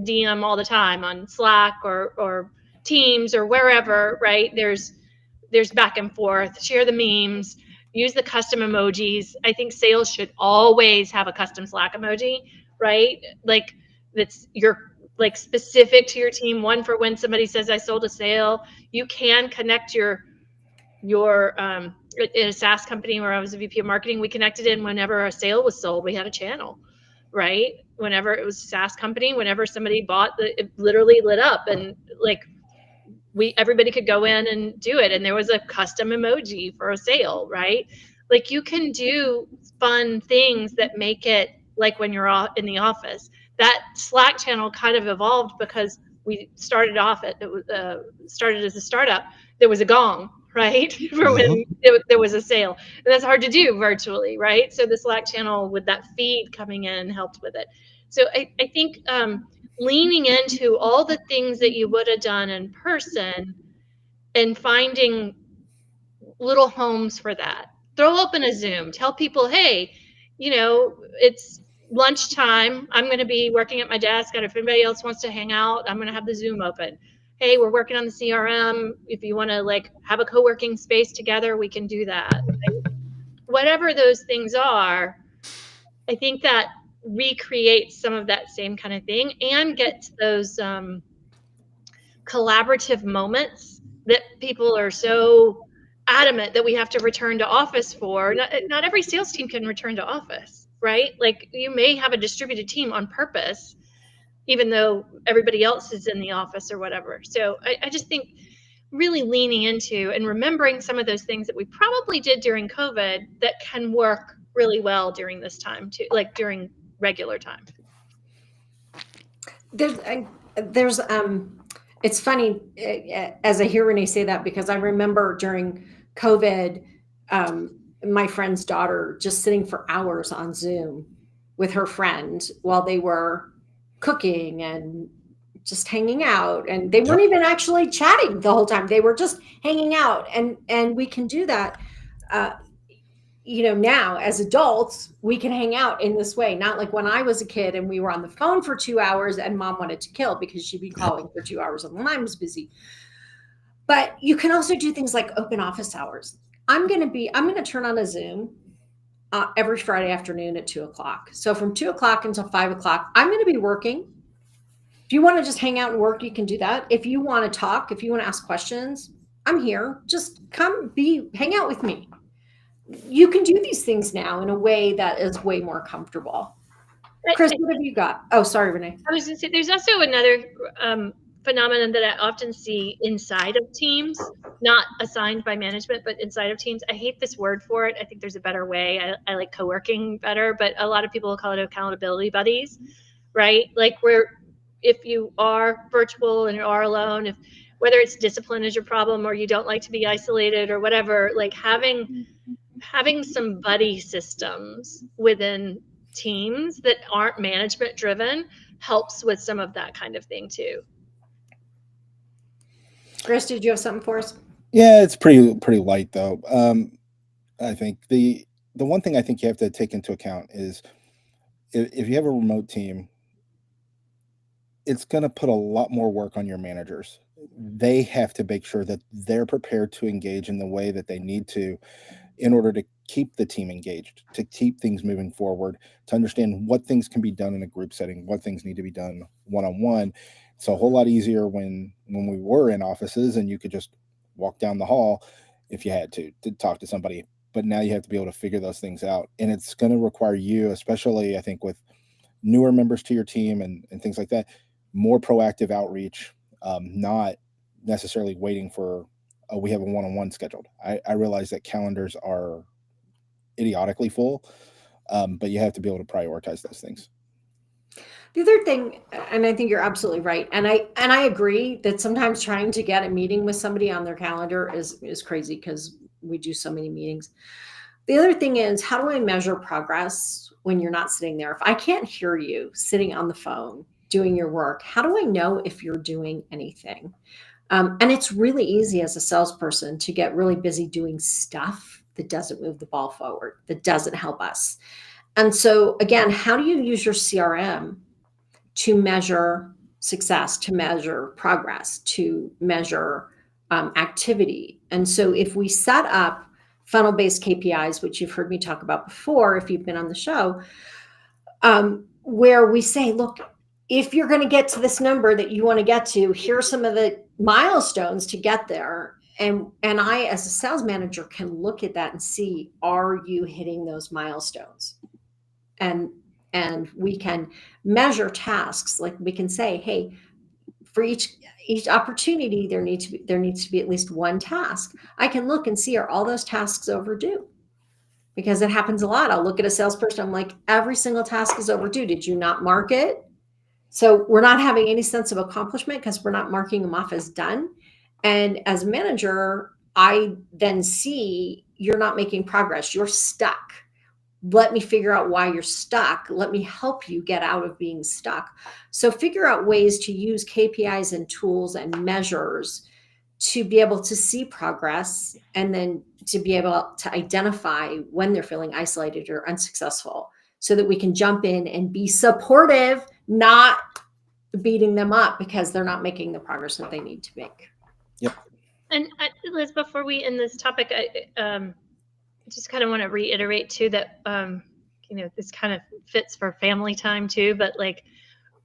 DM all the time on Slack or Teams or wherever, right? There's back and forth. Share the memes. Use the custom emojis. I think sales should always have a custom Slack emoji, right? Like that's like specific to your team. One for when somebody says I sold a sale. You can connect your in a SaaS company where I was a VP of marketing, we connected in whenever a sale was sold. We had a channel, right? Whenever it was a SaaS company, whenever somebody bought, it literally lit up, and like everybody could go in and do it, and there was a custom emoji for a sale, right? Like you can do fun things that make it like when you're in the office. That Slack channel kind of evolved because we started off started as a startup. There was a gong, right? For when there was a sale, and that's hard to do virtually, right? So the Slack channel with that feed coming in helped with it. So I think leaning into all the things that you would have done in person and finding little homes for that. Throw open a Zoom, tell people, hey, it's lunchtime. I'm going to be working at my desk. And if anybody else wants to hang out, I'm going to have the Zoom open. Hey, we're working on the CRM. If you want to have a co-working space together, we can do that. Whatever those things are, I think that recreates some of that same kind of thing and gets those collaborative moments that people are so adamant that we have to return to office for. Not every sales team can return to office, right? Like you may have a distributed team on purpose, even though everybody else is in the office or whatever. So I just think really leaning into and remembering some of those things that we probably did during COVID that can work really well during this time too, like during regular time. There's it's funny as I hear Renee say that, because I remember during COVID, my friend's daughter just sitting for hours on Zoom with her friend while they were cooking and just hanging out, and they weren't even actually chatting the whole time. They were just hanging out, and we can do that. Now as adults, we can hang out in this way, not like when I was a kid and we were on the phone for 2 hours and mom wanted to kill because she'd be calling for 2 hours and the line was busy. But you can also do things like open office hours. I'm going to turn on a Zoom every Friday afternoon at 2:00. So from 2:00 until 5:00, I'm going to be working. If you want to just hang out and work, you can do that. If you want to talk, if you want to ask questions, I'm here. Just hang out with me. You can do these things now in a way that is way more comfortable. Chris, what have you got? Oh, sorry, Renee. I was going to say, there's also another phenomenon that I often see inside of teams, not assigned by management, but inside of teams. I hate this word for it. I think there's a better way. I like co-working better, but a lot of people call it accountability buddies, right? Like if you are virtual and you are alone, whether it's discipline is your problem or you don't like to be isolated or whatever, like having some buddy systems within teams that aren't management driven helps with some of that kind of thing too. Chris, did you have something for us? Yeah, it's pretty light though. I think the one thing I think you have to take into account is if you have a remote team, it's going to put a lot more work on your managers. They have to make sure that they're prepared to engage in the way that they need to in order to keep the team engaged, to keep things moving forward, to understand what things can be done in a group setting, what things need to be done one-on-one. It's a whole lot easier when we were in offices and you could just walk down the hall if you had to talk to somebody. But now you have to be able to figure those things out. And it's going to require you, especially I think with newer members to your team and things like that, more proactive outreach, not necessarily waiting for we have a one-on-one scheduled. I realize that calendars are idiotically full, but you have to be able to prioritize those things. The other thing, and I think you're absolutely right, and I agree that sometimes trying to get a meeting with somebody on their calendar is crazy, because we do so many meetings. The other thing is, how do I measure progress when you're not sitting there? If I can't hear you sitting on the phone doing your work, how do I know if you're doing anything? And it's really easy as a salesperson to get really busy doing stuff that doesn't move the ball forward, that doesn't help us. And so, again, how do you use your CRM to measure success, to measure progress, to measure activity? And so, if we set up funnel-based KPIs, which you've heard me talk about before, if you've been on the show, where we say, look, if you're going to get to this number that you want to get to, here are some of the milestones to get there. And I, as a sales manager, can look at that and see, are you hitting those milestones? And we can measure tasks. Like we can say, hey, for each opportunity, there needs to be at least one task. I can look and see, are all those tasks overdue? Because it happens a lot. I'll look at a salesperson, I'm like, every single task is overdue. Did you not mark it? So we're not having any sense of accomplishment because we're not marking them off as done. And as a manager, I then see you're not making progress. You're stuck. Let me figure out why you're stuck. Let me help you get out of being stuck. So figure out ways to use KPIs and tools and measures to be able to see progress, and then to be able to identify when they're feeling isolated or unsuccessful, so that we can jump in and be supportive, not beating them up because they're not making the progress that they need to make. Yep. And Liz, before we end this topic, I just kind of want to reiterate too that this kind of fits for family time too, but like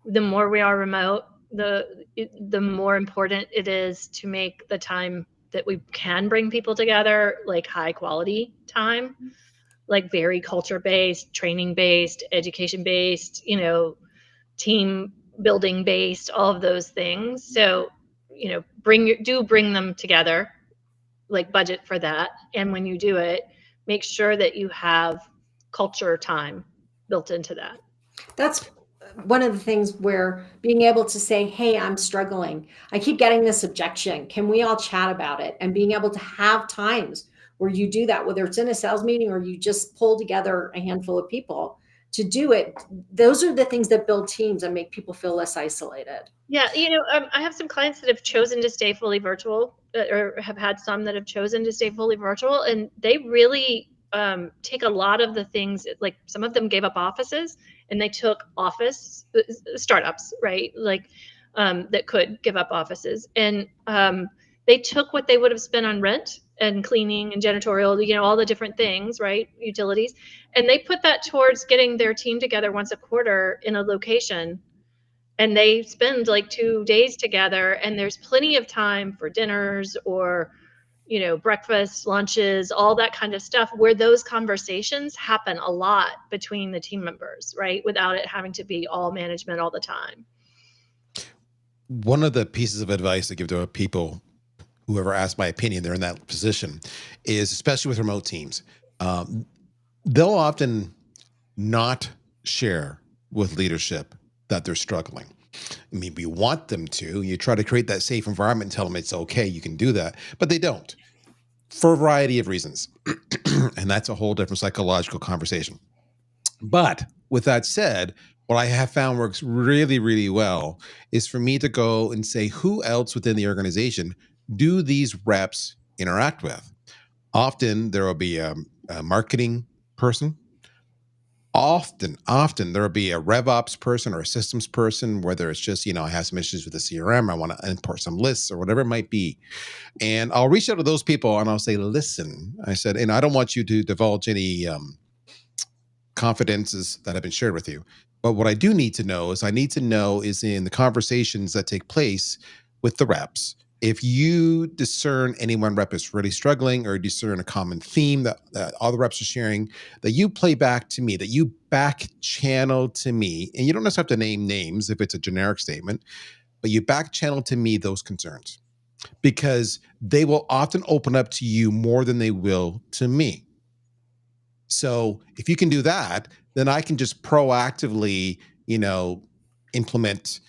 the more we are remote, the more important it is to make the time that we can bring people together like high quality time, like very culture based, training based, education based, team building based, all of those things. So bring them together, like budget for that, and when you do it, make sure that you have culture time built into that. That's one of the things where being able to say, hey, I'm struggling. I keep getting this objection. Can we all chat about it? And being able to have times where you do that, whether it's in a sales meeting or you just pull together a handful of people to do it. Those are the things that build teams and make people feel less isolated. Yeah. I have some clients that have chosen to stay fully virtual, or have had some that have chosen to stay fully virtual. And they really take a lot of the things, like some of them gave up offices and they took office startups, right? Like that could give up offices. And they took what they would have spent on rent and cleaning and janitorial, all the different things, right? Utilities. And they put that towards getting their team together once a quarter in a location. And they spend like 2 days together, and there's plenty of time for dinners or, breakfast, lunches, all that kind of stuff, where those conversations happen a lot between the team members, right? Without it having to be all management all the time. One of the pieces of advice I give to people, whoever asks my opinion, they're in that position, is especially with remote teams, they'll often not share with leadership that they're struggling. I mean, we want them to. You try to create that safe environment and tell them it's okay, you can do that, but they don't, for a variety of reasons. And that's a whole different psychological conversation. But with that said, what I have found works really, really well is for me to go and say, who else within the organization do these reps interact with? Often there will be a marketing person. Often there will be a RevOps person or a systems person, whether it's just, I have some issues with the CRM, I want to import some lists or whatever it might be. And I'll reach out to those people and I'll say, listen, I said, and I don't want you to divulge any confidences that have been shared with you. But what I do need to know is in the conversations that take place with the reps, if you discern any one rep is really struggling or discern a common theme that all the reps are sharing, that you play back to me, that you back channel to me, and you don't necessarily have to name names if it's a generic statement, but you back channel to me those concerns, because they will often open up to you more than they will to me. So if you can do that, then I can just proactively, implement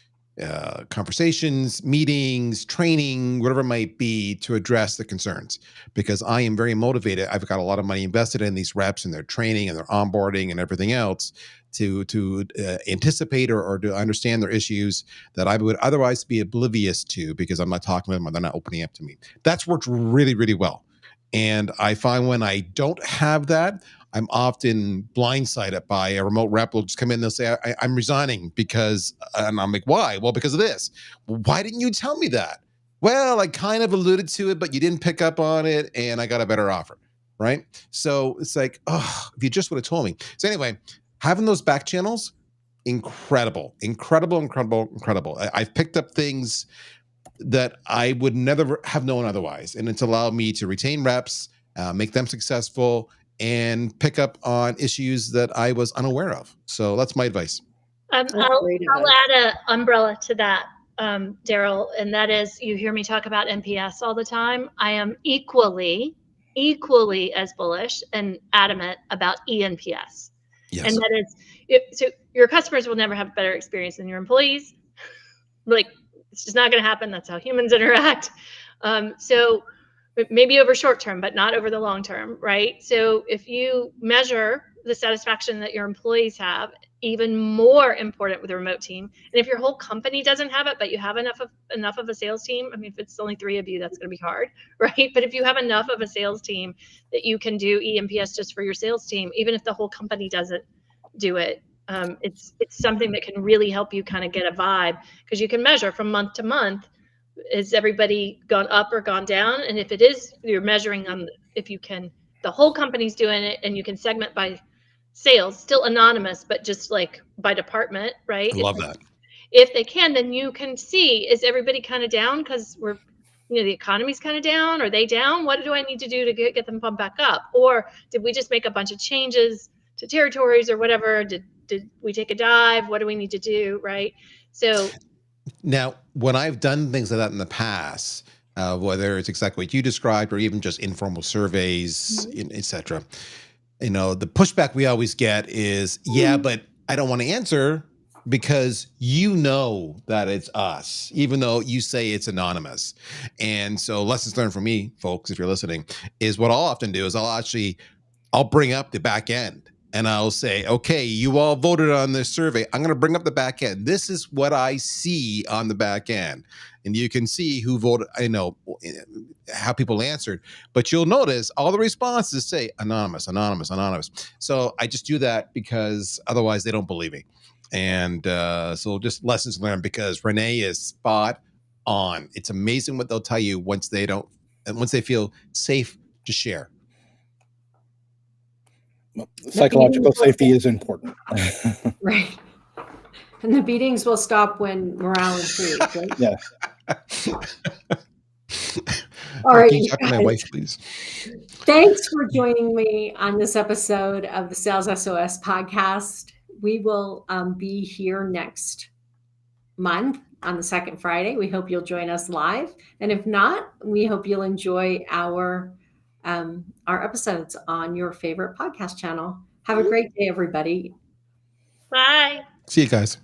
conversations, meetings, training, whatever it might be, to address the concerns. Because I am very motivated. I've got a lot of money invested in these reps and their training and their onboarding and everything else to anticipate or to understand their issues that I would otherwise be oblivious to because I'm not talking to them or they're not opening up to me. That's worked really, really well. And I find when I don't have that, I'm often blindsided by a remote rep will just come in and they'll say, I'm resigning because, and I'm like, why? Well, because of this. Well, why didn't you tell me that? Well, I kind of alluded to it, but you didn't pick up on it and I got a better offer, right? So it's like, oh, if you just would have told me. So anyway, having those back channels, incredible. I've picked up things that I would never have known otherwise. And it's allowed me to retain reps, make them successful, and pick up on issues that I was unaware of. So that's my advice. I'll add an umbrella to that, Daryl, and that is, you hear me talk about NPS all the time. I am equally as bullish and adamant about eNPS. Yes. And that is, so your customers will never have a better experience than your employees. Like, it's just not going to happen. That's how humans interact. So maybe over short term, but not over the long term, right? So if you measure the satisfaction that your employees have, even more important with a remote team. And if your whole company doesn't have it, but you have enough of a sales team, I mean, if it's only 3 of you, that's going to be hard, right? But if you have enough of a sales team that you can do eNPS just for your sales team, even if the whole company doesn't do it, it's something that can really help you kind of get a vibe, because you can measure from month to month. Is everybody gone up or gone down? And if it is, you're measuring on if you can, the whole company's doing it, and you can segment by sales, still anonymous, but just like by department, right? I love that. If they can, then you can see, is everybody kind of down because the economy's kind of down? Are they down? What do I need to do to get them pumped back up? Or did we just make a bunch of changes to territories or whatever? Did we take a dive? What do we need to do, right? So now, when I've done things like that in the past, whether it's exactly what you described or even just informal surveys, etc., the pushback we always get is, yeah, but I don't want to answer because that it's us, even though you say it's anonymous. And so lessons learned from me, folks, if you're listening, is what I'll often do is I'll bring up the back end. And I'll say, okay, you all voted on this survey. I'm going to bring up the back end. This is what I see on the back end. And you can see who voted, how people answered. But you'll notice all the responses say anonymous. So I just do that because otherwise they don't believe me. And so just lessons learned, because Renee is spot on. It's amazing what they'll tell you once they feel safe to share. Psychological safety is important. Right. And the beatings will stop when morale improves, right? Yeah. All right. Can you talk to my wife, please? Thanks for joining me on this episode of the Sales SOS podcast. We will be here next month on the second Friday. We hope you'll join us live. And if not, we hope you'll enjoy our episodes on your favorite podcast channel. Have a great day, everybody. bye. See you guys.